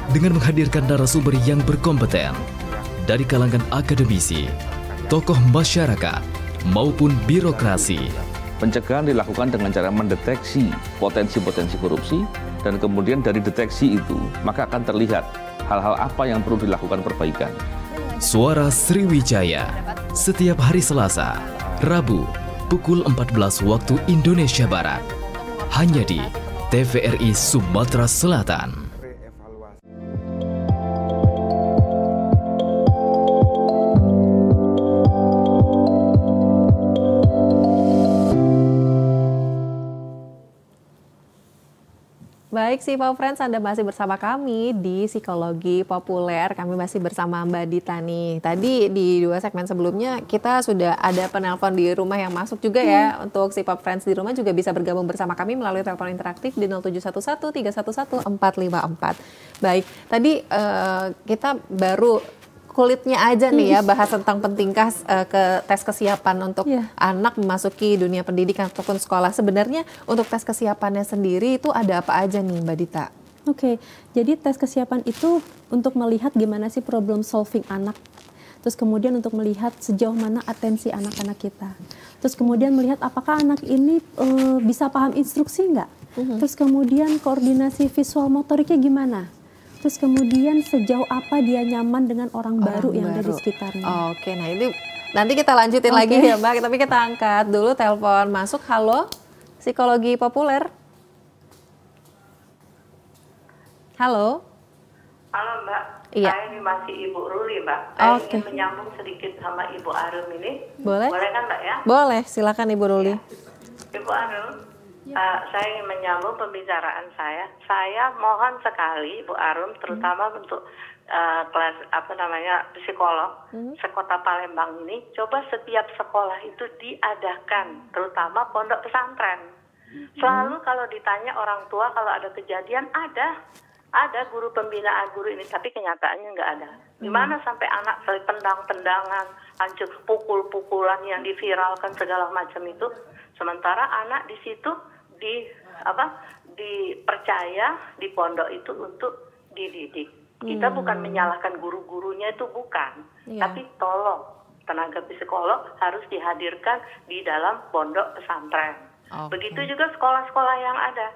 Dengan menghadirkan narasumber yang berkompeten dari kalangan akademisi, tokoh masyarakat, maupun birokrasi. Pencegahan dilakukan dengan cara mendeteksi potensi-potensi korupsi dan kemudian dari deteksi itu maka akan terlihat hal-hal apa yang perlu dilakukan perbaikan. Suara Sriwijaya setiap hari Selasa, Rabu, pukul 14 waktu Indonesia Barat. Hanya di TVRI Sumatera Selatan. Baik, Sipa Friends, Anda masih bersama kami di Psikologi Populer. Kami masih bersama Mbak Dita nih. Tadi di 2 segmen sebelumnya kita sudah ada penelpon di rumah yang masuk juga ya. Untuk Sipa Friends di rumah juga bisa bergabung bersama kami melalui telepon interaktif di 0711 311 454. Baik, tadi kita baru kulitnya aja nih ya bahas tentang pentingkah ke tes kesiapan untuk anak memasuki dunia pendidikan ataupun sekolah. Sebenarnya untuk tes kesiapannya sendiri itu ada apa aja nih Mbak Dita? Oke, jadi tes kesiapan itu untuk melihat gimana sih problem solving anak. Terus kemudian untuk melihat sejauh mana atensi anak-anak kita. Terus kemudian melihat apakah anak ini bisa paham instruksi nggak. Terus kemudian koordinasi visual motoriknya gimana. Terus kemudian sejauh apa dia nyaman dengan orang baru yang ada di sekitarnya. Oke, nah ini nanti kita lanjutin lagi ya Mbak, tapi kita angkat dulu telepon masuk. Halo, Psikologi Populer. Halo Mbak, Iya. saya ini masih Ibu Ruli Mbak. Saya ingin menyambung sedikit sama Ibu Arum ini. Boleh? Boleh kan Mbak ya? Boleh, silakan Ibu Ruli. Ibu Arum, saya ingin menyambung pembicaraan saya. Saya mohon sekali Bu Arum, terutama untuk kelas psikolog sekota Palembang ini, coba setiap sekolah itu diadakan, terutama pondok pesantren. Selalu kalau ditanya orang tua kalau ada kejadian ada guru pembinaan guru ini, tapi kenyataannya nggak ada. Gimana sampai anak saling tendang-tendangan, hancur pukul-pukulan yang diviralkan segala macam itu, sementara anak di situ dipercaya di pondok itu untuk dididik. Kita bukan menyalahkan guru-gurunya, itu bukan. Tapi tolong tenaga psikolog harus dihadirkan di dalam pondok pesantren. Begitu juga sekolah-sekolah yang ada.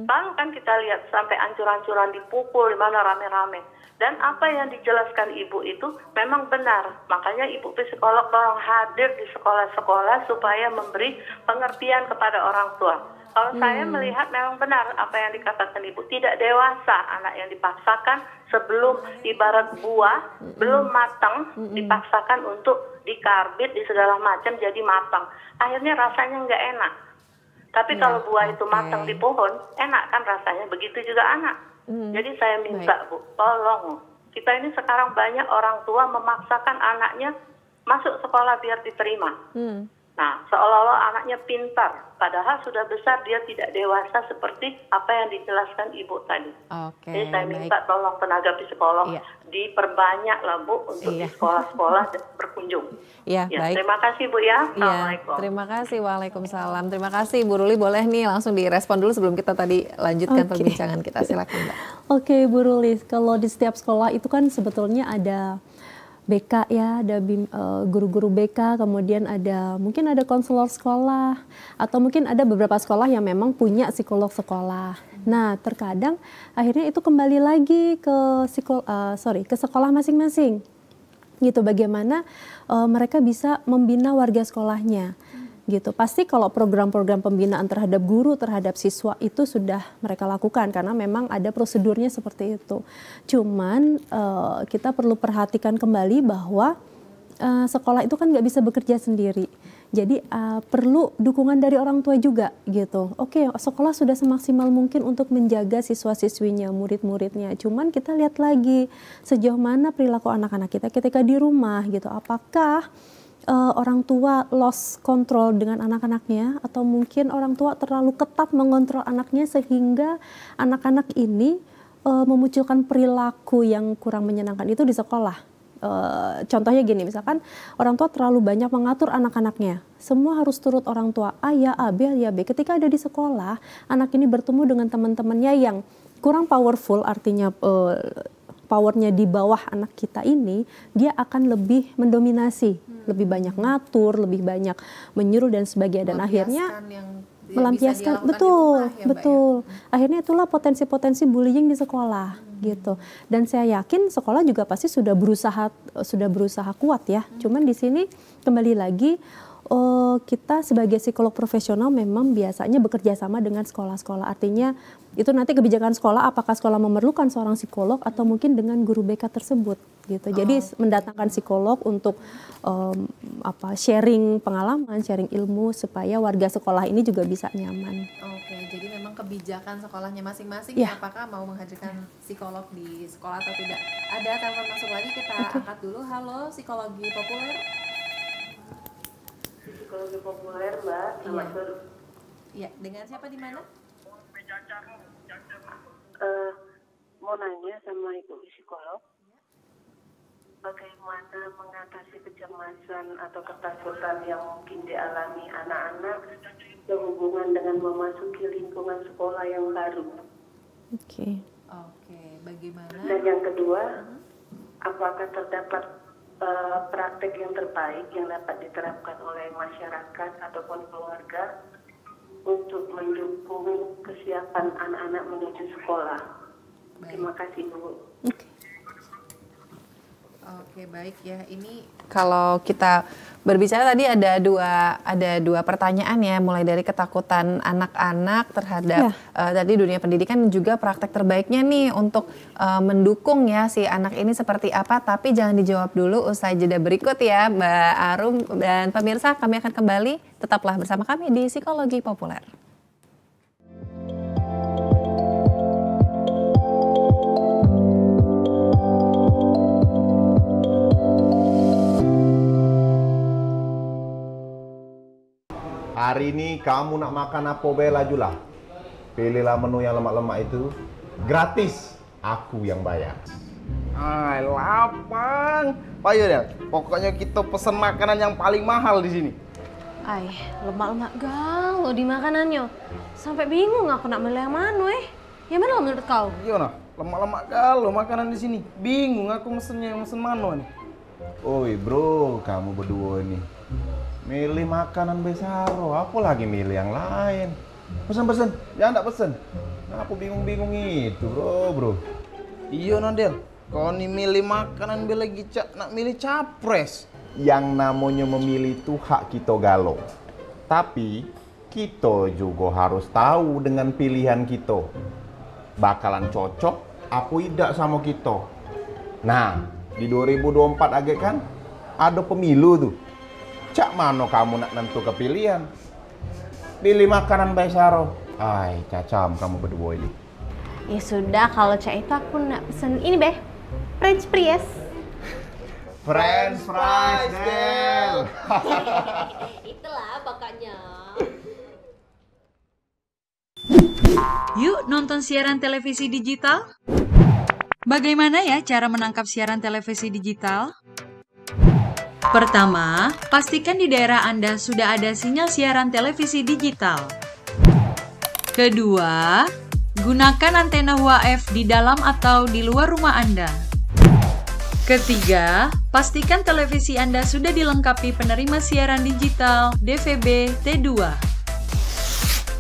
Lalu kan kita lihat sampai ancur-ancuran dipukul di mana rame-rame. Dan apa yang dijelaskan ibu itu memang benar. Makanya ibu psikolog tolong hadir di sekolah-sekolah supaya memberi pengertian kepada orang tua. Kalau saya melihat memang benar apa yang dikatakan ibu, tidak dewasa anak yang dipaksakan sebelum ibarat buah belum matang, dipaksakan untuk dikarbit di segala macam jadi matang. Akhirnya rasanya nggak enak. Tapi kalau buah itu matang di pohon, enak kan rasanya. Begitu juga anak. Jadi saya minta Bu, tolong. Kita ini sekarang banyak orang tua memaksakan anaknya masuk sekolah biar diterima. Nah, seolah-olah anaknya pintar, padahal sudah besar dia tidak dewasa seperti apa yang dijelaskan ibu tadi. Jadi saya minta tolong tenaga psikolog diperbanyak lah Bu untuk di sekolah-sekolah berkunjung. Baik. Terima kasih Bu ya. Assalamualaikum. Terima kasih, waalaikumsalam. Terima kasih Bu Ruli, boleh nih langsung direspon dulu sebelum kita tadi lanjutkan perbincangan kita. Silakan Mbak. Oke, Bu Ruli, kalau di setiap sekolah itu kan sebetulnya ada BK ya, ada guru-guru BK, kemudian mungkin ada konselor sekolah, atau mungkin ada beberapa sekolah yang memang punya psikolog sekolah. Nah, terkadang akhirnya itu kembali lagi ke sekolah masing-masing. Gitu, bagaimana mereka bisa membina warga sekolahnya. Gitu. Pasti kalau program-program pembinaan terhadap guru, terhadap siswa itu sudah mereka lakukan karena memang ada prosedurnya seperti itu. Cuman kita perlu perhatikan kembali bahwa sekolah itu kan nggak bisa bekerja sendiri. Jadi perlu dukungan dari orang tua juga gitu. Oke, sekolah sudah semaksimal mungkin untuk menjaga siswa-siswinya, murid-muridnya. Cuman kita lihat lagi sejauh mana perilaku anak-anak kita ketika di rumah gitu. Apakah orang tua lost control dengan anak-anaknya, atau mungkin orang tua terlalu ketat mengontrol anaknya sehingga anak-anak ini memunculkan perilaku yang kurang menyenangkan itu di sekolah. Contohnya gini, misalkan orang tua terlalu banyak mengatur anak-anaknya, semua harus turut orang tua, A ya A, B ya B. Ketika ada di sekolah, anak ini bertemu dengan teman-temannya yang kurang powerful, artinya powernya di bawah anak kita ini, dia akan lebih mendominasi, lebih banyak ngatur, lebih banyak menyuruh dan sebagainya, dan akhirnya melampiaskan, betul. Akhirnya itulah potensi-potensi bullying di sekolah gitu. Dan saya yakin sekolah juga pasti sudah berusaha kuat ya. Cuman di sini kembali lagi kita sebagai psikolog profesional memang biasanya bekerja sama dengan sekolah-sekolah. Artinya itu nanti kebijakan sekolah, apakah sekolah memerlukan seorang psikolog atau mungkin dengan guru BK tersebut gitu. Jadi mendatangkan psikolog untuk sharing pengalaman, sharing ilmu supaya warga sekolah ini juga bisa nyaman. Oke, jadi memang kebijakan sekolahnya masing-masing apakah mau menghadirkan psikolog di sekolah atau tidak. Ada telepon masuk lagi, kita angkat dulu. Halo, Psikologi Populer. Psikologi Populer, Mbak. Selamat sore. Iya, dengan siapa di mana? Mau nanya sama Ibu psikolog, bagaimana mengatasi kecemasan atau ketakutan yang mungkin dialami anak-anak sehubungan dengan memasuki lingkungan sekolah yang baru. Oke, bagaimana? Dan yang kedua, apakah terdapat praktek yang terbaik yang dapat diterapkan oleh masyarakat ataupun keluarga untuk mendukung kesiapan anak-anak menuju sekolah? Terima kasih, Bu. Oke, baik ya. Ini kalau kita berbicara tadi ada dua pertanyaan ya, mulai dari ketakutan anak-anak terhadap tadi dunia pendidikan, dan juga praktek terbaiknya nih untuk mendukung ya si anak ini seperti apa. Tapi jangan dijawab dulu, usai jeda berikut ya Mbak Arum dan pemirsa. Kami akan kembali, tetaplah bersama kami di Psikologi Populer. Hari ini kamu nak makan apa bela julah. Pilihlah menu yang lemak-lemak itu. Gratis. Aku yang bayar. Ay, lapang. Ayo deh. Pokoknya kita pesan makanan yang paling mahal di sini. Ay, lemak-lemak galau di makanannya. Sampai bingung aku nak milih yang mana Yang mana menurut kau? Gimana? Lemak-lemak galau makanan di sini. Bingung aku mesennya yang mesen mana nih. Oi bro, kamu berdua nih milih makanan besaro, aku lagi milih yang lain. Pesen, jangan tak pesen. Nah, aku bingung-bingung itu bro. Iya Nadel, kau nih milih makanan lagi nak milih capres. Yang namanya memilih itu hak kita galau. Tapi kita juga harus tahu dengan pilihan kita bakalan cocok apa tidak sama kita. Nah, di 2024 agak kan ada pemilu tuh. Cak mana kamu nak nentu kepilihan? Pilih makanan besaro. Ay, cacam kamu berdua ini. Ya sudah, kalau Cak itu aku nak pesen ini Beh, French fries. French fries, Del. Itulah pokoknya. Yuk nonton siaran televisi digital. Bagaimana ya cara menangkap siaran televisi digital? Pertama, pastikan di daerah Anda sudah ada sinyal siaran televisi digital. Kedua, gunakan antena UHF di dalam atau di luar rumah Anda. Ketiga, pastikan televisi Anda sudah dilengkapi penerima siaran digital DVB T2.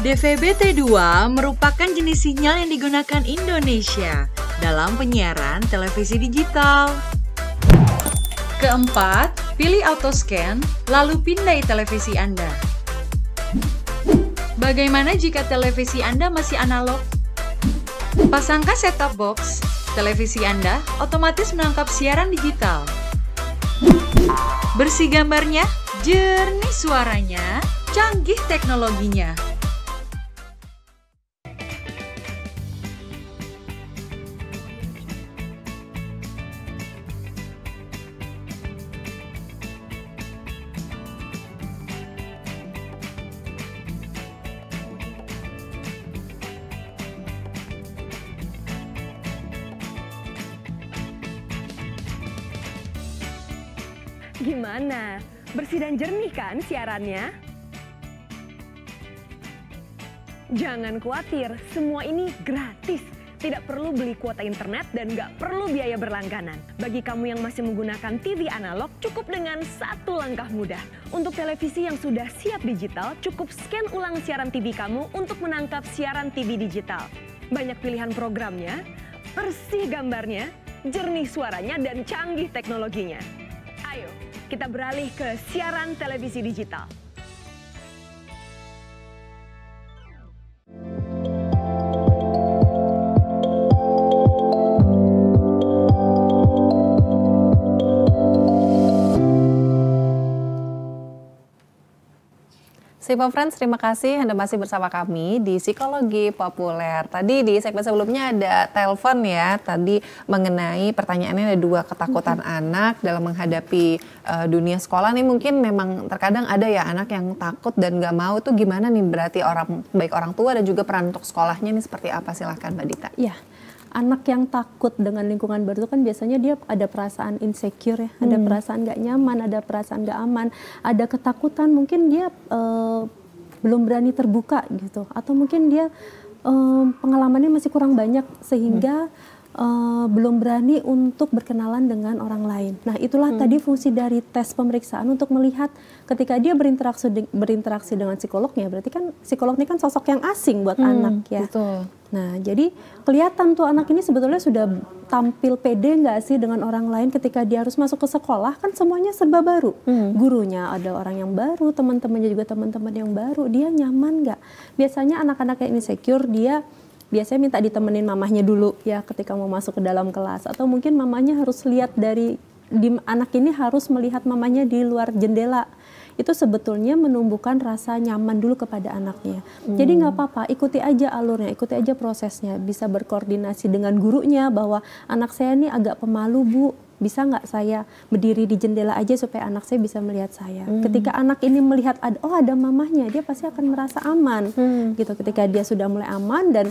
DVB T2 merupakan jenis sinyal yang digunakan Indonesia dalam penyiaran televisi digital. Keempat, pilih auto scan, lalu pindai televisi Anda. Bagaimana jika televisi Anda masih analog? Pasangkan set-top box. Televisi Anda otomatis menangkap siaran digital. Bersih gambarnya, jernih suaranya, canggih teknologinya. Gimana? Bersih dan jernih kan siarannya? Jangan khawatir, semua ini gratis. Tidak perlu beli kuota internet dan nggak perlu biaya berlangganan. Bagi kamu yang masih menggunakan TV analog, cukup dengan satu langkah mudah. Untuk televisi yang sudah siap digital, cukup scan ulang siaran TV kamu untuk menangkap siaran TV digital. Banyak pilihan programnya, bersih gambarnya, jernih suaranya, dan canggih teknologinya. Ayo, kita beralih ke siaran televisi digital. Sipo Friends, terima kasih Anda masih bersama kami di Psikologi Populer. Tadi di segmen sebelumnya ada telepon ya, tadi mengenai pertanyaannya ada 2 ketakutan anak dalam menghadapi dunia sekolah nih. Mungkin memang terkadang ada ya anak yang takut dan nggak mau, itu gimana nih berarti baik orang tua dan juga peran untuk sekolahnya nih seperti apa? Silahkan Mbak Dita. Ya. Anak yang takut dengan lingkungan baru itu kan biasanya dia ada perasaan insecure ya, ada perasaan nggak nyaman, ada perasaan nggak aman, ada ketakutan, mungkin dia belum berani terbuka gitu, atau mungkin dia pengalamannya masih kurang banyak sehingga belum berani untuk berkenalan dengan orang lain. Nah itulah tadi fungsi dari tes pemeriksaan untuk melihat ketika dia berinteraksi dengan psikolognya, berarti kan psikolog ini kan sosok yang asing buat anak ya. Betul. Nah, jadi kelihatan tuh anak ini sebetulnya sudah tampil pede nggak sih dengan orang lain ketika dia harus masuk ke sekolah, kan semuanya serba baru. Gurunya ada orang yang baru, teman-temannya juga teman-teman yang baru, dia nyaman nggak? Biasanya anak-anak yang insecure dia biasanya minta ditemenin mamahnya dulu ya ketika mau masuk ke dalam kelas, atau mungkin mamanya harus lihat anak ini harus melihat mamanya di luar jendela. Itu sebetulnya menumbuhkan rasa nyaman dulu kepada anaknya. Jadi nggak apa-apa, ikuti aja alurnya, ikuti aja prosesnya. Bisa berkoordinasi dengan gurunya bahwa anak saya ini agak pemalu Bu, bisa nggak saya berdiri di jendela aja supaya anak saya bisa melihat saya. Ketika anak ini melihat ada mamahnya, dia pasti akan merasa aman. Gitu. Ketika dia sudah mulai aman dan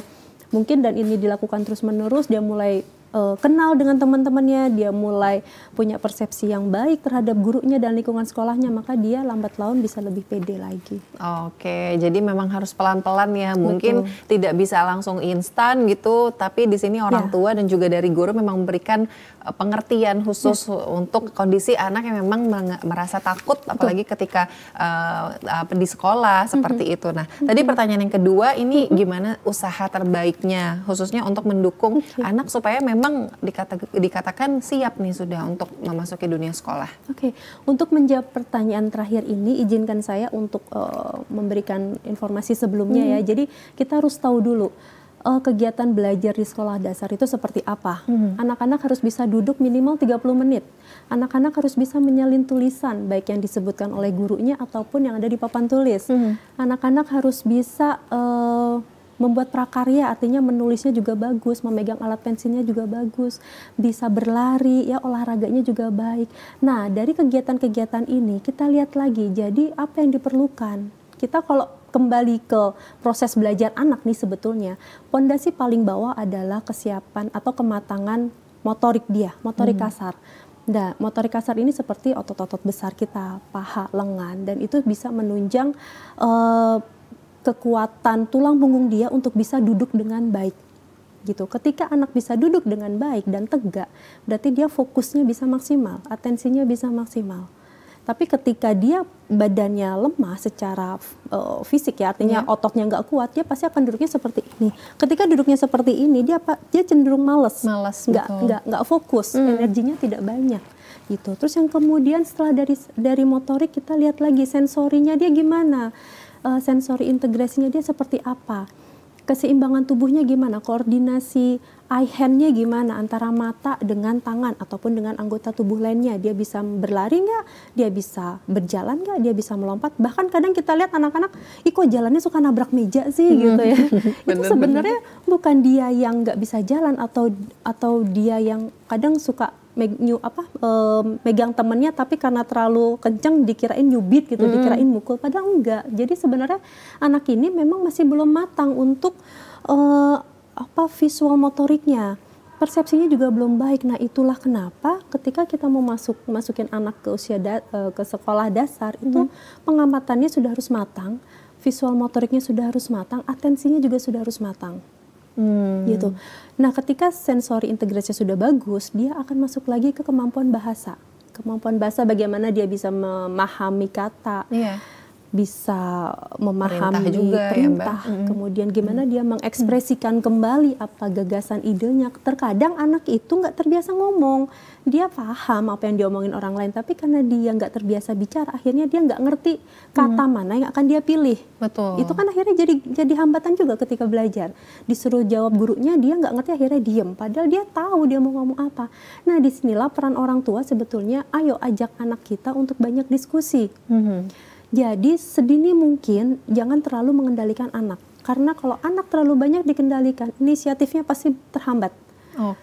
ini dilakukan terus-menerus, dia mulai kenal dengan teman-temannya, dia mulai punya persepsi yang baik terhadap gurunya dan lingkungan sekolahnya, maka dia lambat laun bisa lebih pede lagi. Oke, jadi memang harus pelan-pelan ya. Mungkin tidak bisa langsung instan gitu, tapi di sini orang tua dan juga dari guru memang memberikan pengertian khusus untuk kondisi anak yang memang merasa takut, apalagi ketika di sekolah seperti itu. Nah, tadi pertanyaan yang kedua, ini gimana usaha terbaiknya, khususnya untuk mendukung anak supaya memang dikatakan siap nih sudah untuk memasuki dunia sekolah. Oke, untuk menjawab pertanyaan terakhir ini, izinkan saya untuk memberikan informasi sebelumnya ya. Jadi kita harus tahu dulu kegiatan belajar di sekolah dasar itu seperti apa. Anak-anak harus bisa duduk minimal 30 menit. Anak-anak harus bisa menyalin tulisan, baik yang disebutkan oleh gurunya ataupun yang ada di papan tulis. Anak-anak harus bisa membuat prakarya, artinya menulisnya juga bagus, memegang alat pensilnya juga bagus, bisa berlari, ya olahraganya juga baik. Nah, dari kegiatan-kegiatan ini kita lihat lagi, jadi apa yang diperlukan. Kita kalau kembali ke proses belajar anak nih sebetulnya, pondasi paling bawah adalah kesiapan atau kematangan motorik dia, motorik kasar. Nah, motorik kasar ini seperti otot-otot besar kita, paha, lengan, dan itu bisa menunjang kekuatan tulang punggung dia untuk bisa duduk dengan baik gitu. Ketika anak bisa duduk dengan baik dan tegak, berarti dia fokusnya bisa maksimal, atensinya bisa maksimal. Tapi ketika dia badannya lemah secara fisik ya, artinya ototnya nggak kuat, dia pasti akan duduknya seperti ini. Ketika duduknya seperti ini, dia cenderung malas, nggak fokus, energinya tidak banyak gitu. Terus yang kemudian setelah dari motorik, kita lihat lagi sensorinya dia gimana. Sensori integrasinya dia seperti apa, keseimbangan tubuhnya gimana, koordinasi eye hand-nya gimana antara mata dengan tangan ataupun dengan anggota tubuh lainnya, dia bisa berlari nggak, dia bisa berjalan nggak, dia bisa melompat. Bahkan kadang kita lihat anak-anak, kok jalannya suka nabrak meja sih gitu ya. Itu sebenarnya bukan dia yang nggak bisa jalan atau dia yang kadang suka megang temennya, tapi karena terlalu kenceng dikirain nyubit gitu, dikirain mukul, padahal enggak. Jadi sebenarnya anak ini memang masih belum matang untuk visual motoriknya, persepsinya juga belum baik. Nah, itulah kenapa ketika kita mau masukin anak ke usia ke sekolah dasar itu pengamatannya sudah harus matang, visual motoriknya sudah harus matang, atensinya juga sudah harus matang. Gitu. Nah, ketika sensori integrasinya sudah bagus, dia akan masuk lagi ke kemampuan bahasa. Kemampuan bahasa, bagaimana dia bisa memahami kata, bisa memahami perintah, kemudian gimana dia mengekspresikan kembali apa gagasan idenya. Terkadang anak itu nggak terbiasa ngomong, dia paham apa yang diomongin orang lain, tapi karena dia nggak terbiasa bicara, akhirnya dia nggak ngerti kata mana yang akan dia pilih. Betul. Itu kan akhirnya jadi hambatan juga ketika belajar. Disuruh jawab gurunya, dia nggak ngerti, akhirnya diem. Padahal dia tahu dia mau ngomong apa. Nah, disinilah peran orang tua sebetulnya, ayo ajak anak kita untuk banyak diskusi. Jadi sedini mungkin jangan terlalu mengendalikan anak. Karena kalau anak terlalu banyak dikendalikan, inisiatifnya pasti terhambat.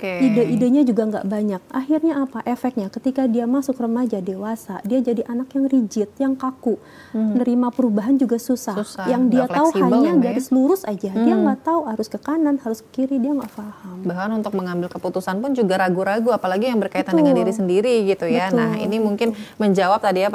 Ide-idenya juga nggak banyak. Akhirnya apa? Efeknya ketika dia masuk remaja, dewasa, dia jadi anak yang rigid, yang kaku. Nerima perubahan juga susah. Yang dia tahu hanya garis lurus aja. Dia nggak tahu harus ke kanan, harus ke kiri, dia nggak paham. Bahkan untuk mengambil keputusan pun juga ragu-ragu, apalagi yang berkaitan dengan diri sendiri gitu ya. Nah, ini mungkin menjawab tadi ya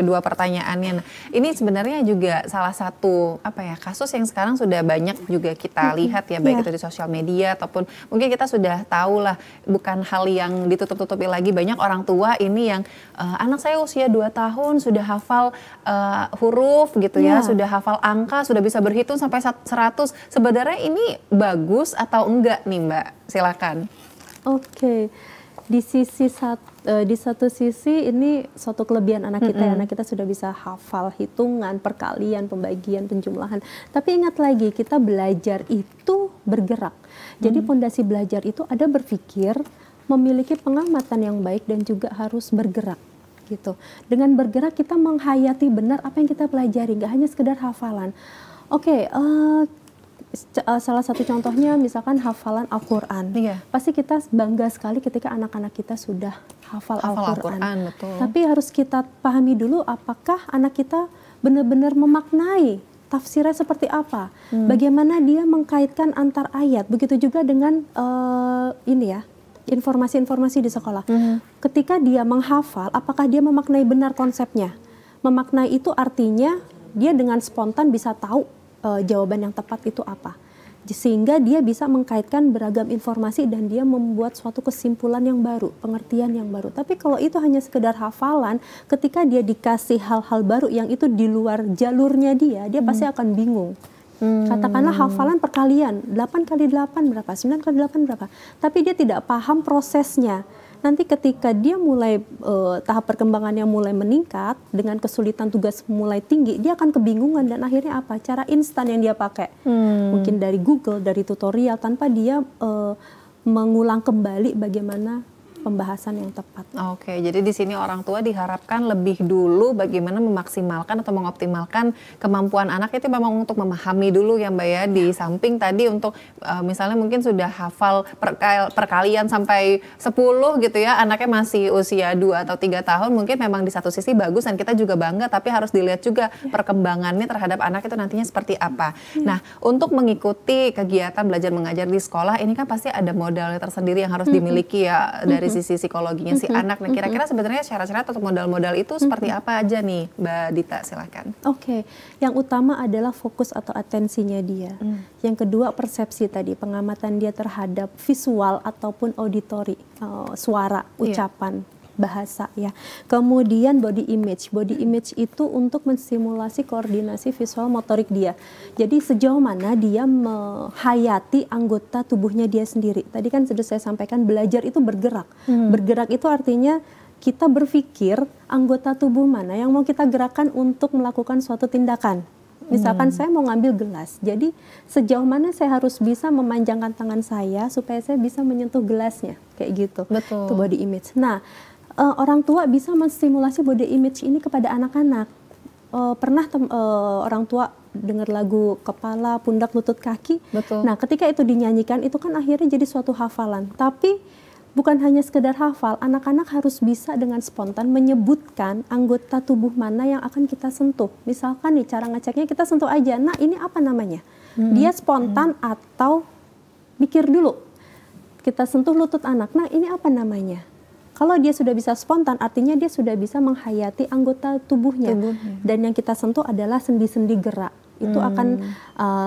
dua pertanyaannya. Nah, ini sebenarnya juga salah satu kasus yang sekarang sudah banyak juga kita lihat ya, baik itu di sosial media ataupun mungkin kita sudah tahu lah, bukan hal yang ditutup-tutupi lagi. Banyak orang tua ini yang anak saya usia 2 tahun sudah hafal huruf gitu ya, sudah hafal angka, sudah bisa berhitung sampai 100. Sebenarnya ini bagus atau enggak nih Mbak? Silakan. Di satu sisi ini suatu kelebihan anak kita, anak kita sudah bisa hafal hitungan, perkalian, pembagian, penjumlahan. Tapi ingat lagi, kita belajar itu bergerak. Jadi pondasi belajar itu ada berpikir, memiliki pengamatan yang baik, dan juga harus bergerak gitu. Dengan bergerak kita menghayati benar apa yang kita pelajari, nggak hanya sekedar hafalan. Salah satu contohnya misalkan hafalan Al-Quran. Pasti kita bangga sekali ketika anak-anak kita sudah hafal Al-Quran. Tapi harus kita pahami dulu apakah anak kita benar-benar memaknai tafsirnya seperti apa. Bagaimana dia mengkaitkan antar ayat. Begitu juga dengan informasi-informasi di sekolah. Ketika dia menghafal, apakah dia memaknai benar konsepnya? Memaknai itu artinya dia dengan spontan bisa tahu jawaban yang tepat itu apa. Sehingga dia bisa mengkaitkan beragam informasi dan dia membuat suatu kesimpulan yang baru, pengertian yang baru. Tapi kalau itu hanya sekedar hafalan, ketika dia dikasih hal-hal baru yang itu di luar jalurnya dia pasti akan bingung. Katakanlah hafalan perkalian, 8 kali 8 berapa, 9 kali 8 berapa. Tapi dia tidak paham prosesnya. Nanti ketika dia mulai tahap perkembangannya mulai meningkat, dengan kesulitan tugas mulai tinggi, dia akan kebingungan dan akhirnya apa? Cara instan yang dia pakai. Mungkin dari Google, dari tutorial, tanpa dia mengulang kembali bagaimana pembahasan yang tepat. Oke, jadi di sini orang tua diharapkan lebih dulu bagaimana memaksimalkan atau mengoptimalkan kemampuan anak itu memang untuk memahami dulu ya Mbak ya. Di samping tadi untuk misalnya mungkin sudah hafal perkalian sampai 10 gitu ya, anaknya masih usia 2 atau 3 tahun, mungkin memang di satu sisi bagus dan kita juga bangga, tapi harus dilihat juga perkembangannya terhadap anak itu nantinya seperti apa. Nah, untuk mengikuti kegiatan belajar mengajar di sekolah ini kan pasti ada modalnya tersendiri yang harus dimiliki ya dari sisi psikologinya si anak. Nah, kira-kira sebenarnya syarat-syarat atau modal-modal itu seperti apa aja nih, Mbak Dita? Silakan. Oke, yang utama adalah fokus atau atensinya dia. Yang kedua persepsi tadi, pengamatan dia terhadap visual ataupun auditori, suara, ucapan, bahasa ya. Kemudian body image. Body image itu untuk menstimulasi koordinasi visual motorik dia. Jadi sejauh mana dia menghayati anggota tubuhnya dia sendiri. Tadi kan sudah saya sampaikan belajar itu bergerak. Bergerak itu artinya kita berpikir anggota tubuh mana yang mau kita gerakkan untuk melakukan suatu tindakan. Misalkan saya mau ngambil gelas, jadi sejauh mana saya harus bisa memanjangkan tangan saya supaya saya bisa menyentuh gelasnya, kayak gitu. Betul. Itu body image. Nah, orang tua bisa menstimulasi body image ini kepada anak-anak. Pernah orang tua dengar lagu kepala, pundak, lutut, kaki. Betul. Nah, ketika itu dinyanyikan, itu kan akhirnya jadi suatu hafalan. Tapi bukan hanya sekedar hafal, anak-anak harus bisa dengan spontan menyebutkan anggota tubuh mana yang akan kita sentuh. Misalkan nih, cara ngeceknya kita sentuh aja, nah ini apa namanya? Dia spontan atau mikir dulu. Kita sentuh lutut anak, nah ini apa namanya? Kalau dia sudah bisa spontan, artinya dia sudah bisa menghayati anggota tubuhnya. Dan yang kita sentuh adalah sendi-sendi gerak. Itu akan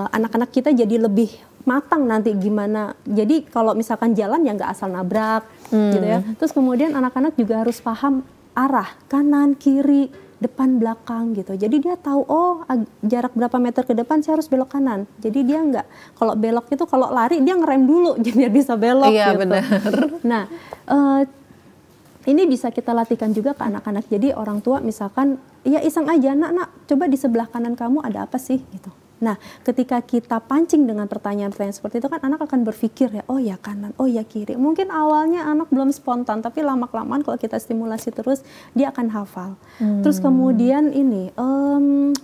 anak-anak kita jadi lebih matang nanti gimana. Jadi kalau misalkan jalan ya nggak asal nabrak gitu ya. Terus kemudian anak-anak juga harus paham arah, kanan, kiri, depan, belakang gitu. Jadi dia tahu, oh jarak berapa meter ke depan saya harus belok kanan. Jadi dia nggak, kalau belok itu kalau lari dia ngerem dulu biar bisa belok. Iya, gitu. benar. Nah, ini bisa kita latihkan juga ke anak-anak. Jadi orang tua misalkan, ya iseng aja, nak, coba di sebelah kanan kamu ada apa sih? Gitu. Nah, ketika kita pancing dengan pertanyaan-pertanyaan seperti itu kan anak akan berpikir ya, oh ya kanan, oh ya kiri. Mungkin awalnya anak belum spontan, tapi lama-kelamaan kalau kita stimulasi terus, dia akan hafal. Terus kemudian ini,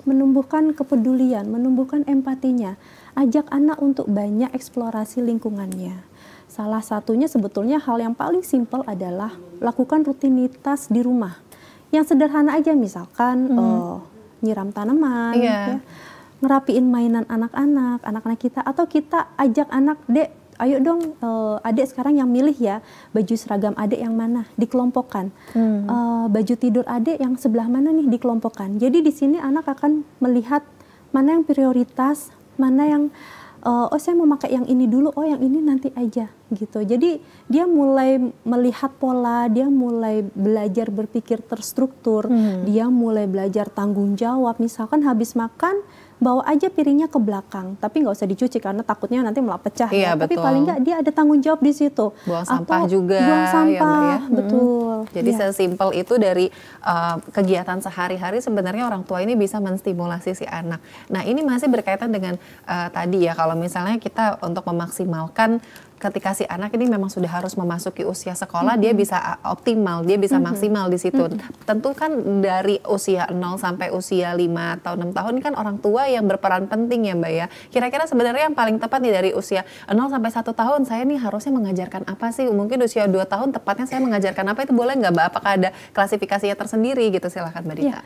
menumbuhkan kepedulian, menumbuhkan empatinya. Ajak anak untuk banyak eksplorasi lingkungannya. Salah satunya sebetulnya hal yang paling simpel adalah lakukan rutinitas di rumah. Yang sederhana aja misalkan nyiram tanaman, ya, ngerapiin mainan anak-anak kita, atau kita ajak anak, dek, ayo dong adek sekarang yang milih ya, baju seragam adek yang mana, dikelompokkan. Baju tidur adek yang sebelah mana nih, dikelompokkan. Jadi di sini anak akan melihat mana yang prioritas, mana yang oh saya mau pakai yang ini dulu, oh yang ini nanti aja gitu. Jadi dia mulai melihat pola, dia mulai belajar berpikir terstruktur, dia mulai belajar tanggung jawab. Misalkan habis makan bawa aja piringnya ke belakang, tapi nggak usah dicuci karena takutnya nanti malah pecah. Iya, ya. Tapi betul. paling nggak dia ada tanggung jawab di situ. Buang sampah juga. Buang sampah, ya, Mbak, ya? Betul. Jadi sesimpel itu dari kegiatan sehari-hari sebenarnya orang tua ini bisa menstimulasi si anak. Nah, ini masih berkaitan dengan tadi ya, kalau misalnya kita untuk memaksimalkan ketika si anak ini memang sudah harus memasuki usia sekolah, dia bisa optimal, dia bisa maksimal di situ. Tentu kan dari usia 0 sampai usia 5 atau 6 tahun kan orang tua yang berperan penting ya Mbak ya. Kira-kira sebenarnya yang paling tepat nih dari usia 0 sampai 1 tahun, saya nih harusnya mengajarkan apa sih? Mungkin usia 2 tahun tepatnya saya mengajarkan apa, itu boleh nggak Mbak? Apakah ada klasifikasinya tersendiri gitu? Silakan Mbak Dita. Ya.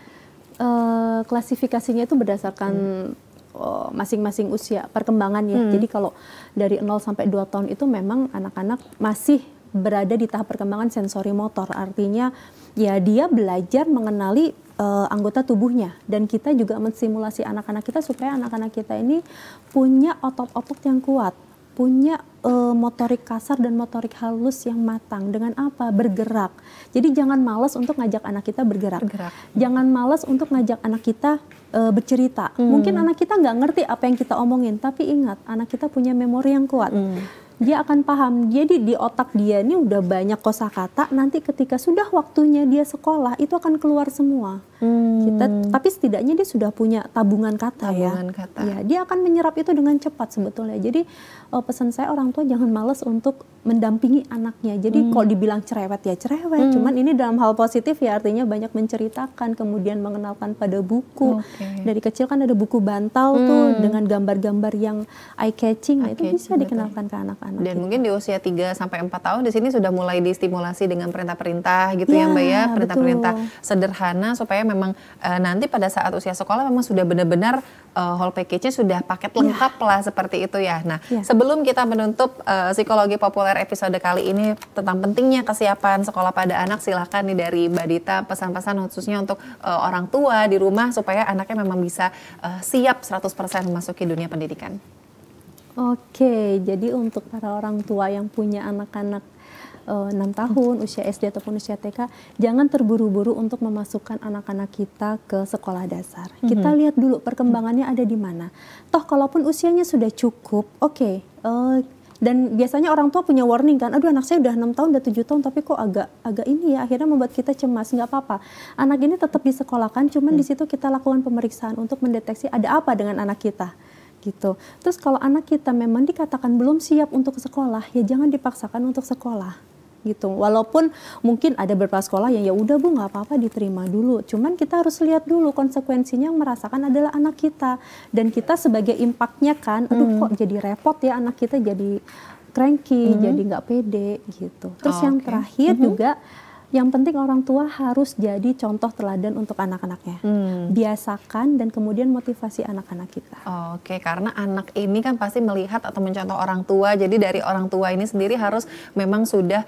Klasifikasinya itu berdasarkan masing-masing usia perkembangan ya. Jadi kalau dari 0 sampai 2 tahun itu memang anak-anak masih berada di tahap perkembangan sensori motor. Artinya ya dia belajar mengenali anggota tubuhnya, dan kita juga mensimulasi anak-anak kita supaya anak-anak kita ini punya otot-otot yang kuat, punya motorik kasar dan motorik halus yang matang. Dengan apa? Bergerak. Jadi jangan malas untuk ngajak anak kita bergerak. Jangan malas untuk ngajak anak kita bercerita. Mungkin anak kita nggak ngerti apa yang kita omongin, tapi ingat, anak kita punya memori yang kuat. Dia akan paham. Jadi di otak dia ini udah banyak kosakata. Nanti ketika sudah waktunya dia sekolah, itu akan keluar semua. Tapi setidaknya dia sudah punya tabungan kata. Ya, dia akan menyerap itu dengan cepat sebetulnya. Jadi pesan saya, orang tua jangan malas untuk mendampingi anaknya. Jadi kalau dibilang cerewet ya cerewet. Cuman ini dalam hal positif ya, artinya banyak menceritakan, kemudian mengenalkan pada buku. Dari kecil kan ada buku bantal tuh dengan gambar-gambar yang eye catching. Nah, itu bisa dikenalkan ke anak-anak. Dan mungkin di usia 3-4 tahun di sini sudah mulai distimulasi dengan perintah-perintah gitu ya Mbak ya, perintah-perintah sederhana supaya memang nanti pada saat usia sekolah memang sudah benar-benar whole package-nya sudah paket lengkap lah seperti itu ya. Nah, sebelum kita menutup psikologi populer episode kali ini tentang pentingnya kesiapan sekolah pada anak, silakan nih dari Mbak Dita pesan-pesan khususnya untuk orang tua di rumah supaya anaknya memang bisa siap 100% memasuki dunia pendidikan. Oke, jadi untuk para orang tua yang punya anak-anak 6 tahun, usia SD ataupun usia TK, jangan terburu-buru untuk memasukkan anak-anak kita ke sekolah dasar. Kita lihat dulu perkembangannya ada di mana. Toh kalaupun usianya sudah cukup, dan biasanya orang tua punya warning kan, aduh anak saya udah 6 tahun, udah 7 tahun, tapi kok agak ini ya, akhirnya membuat kita cemas. Nggak apa-apa, anak ini tetap disekolahkan, cuman di situ kita lakukan pemeriksaan untuk mendeteksi ada apa dengan anak kita. Gitu. Terus kalau anak kita memang dikatakan belum siap untuk sekolah, ya jangan dipaksakan untuk sekolah. Gitu. Walaupun mungkin ada beberapa sekolah yang ya udah Bu, nggak apa-apa diterima dulu. Cuman kita harus lihat dulu konsekuensinya, yang merasakan adalah anak kita. Dan kita sebagai impact-nya kan, aduh kok jadi repot ya, anak kita jadi cranky, jadi nggak pede gitu. Terus yang terakhir juga, yang penting orang tua harus jadi contoh teladan untuk anak-anaknya. Biasakan dan kemudian motivasi anak-anak kita. Oke, karena anak ini kan pasti melihat atau mencontoh orang tua. Jadi dari orang tua ini sendiri harus memang sudah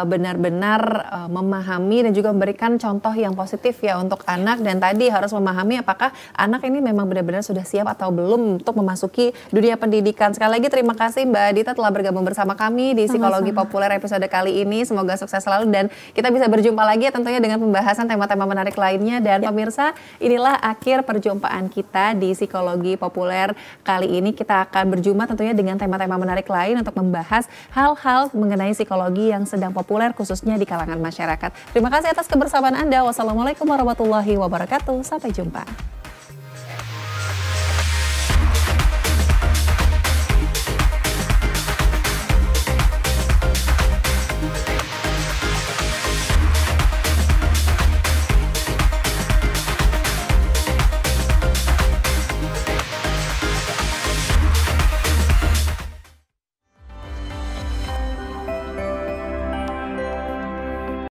benar-benar memahami dan juga memberikan contoh yang positif ya untuk anak. Dan tadi harus memahami apakah anak ini memang benar-benar sudah siap atau belum untuk memasuki dunia pendidikan. Sekali lagi terima kasih Mbak Dita telah bergabung bersama kami di Psikologi Populer episode kali ini. Semoga sukses selalu dan kita bisa berjumpa lagi ya tentunya dengan pembahasan tema-tema menarik lainnya. Dan pemirsa, inilah akhir perjumpaan kita di Psikologi Populer kali ini. Kita akan berjumpa tentunya dengan tema-tema menarik lain untuk membahas hal-hal mengenai psikologi yang sedang populer khususnya di kalangan masyarakat. Terima kasih atas kebersamaan Anda. Wassalamualaikum warahmatullahi wabarakatuh. Sampai jumpa.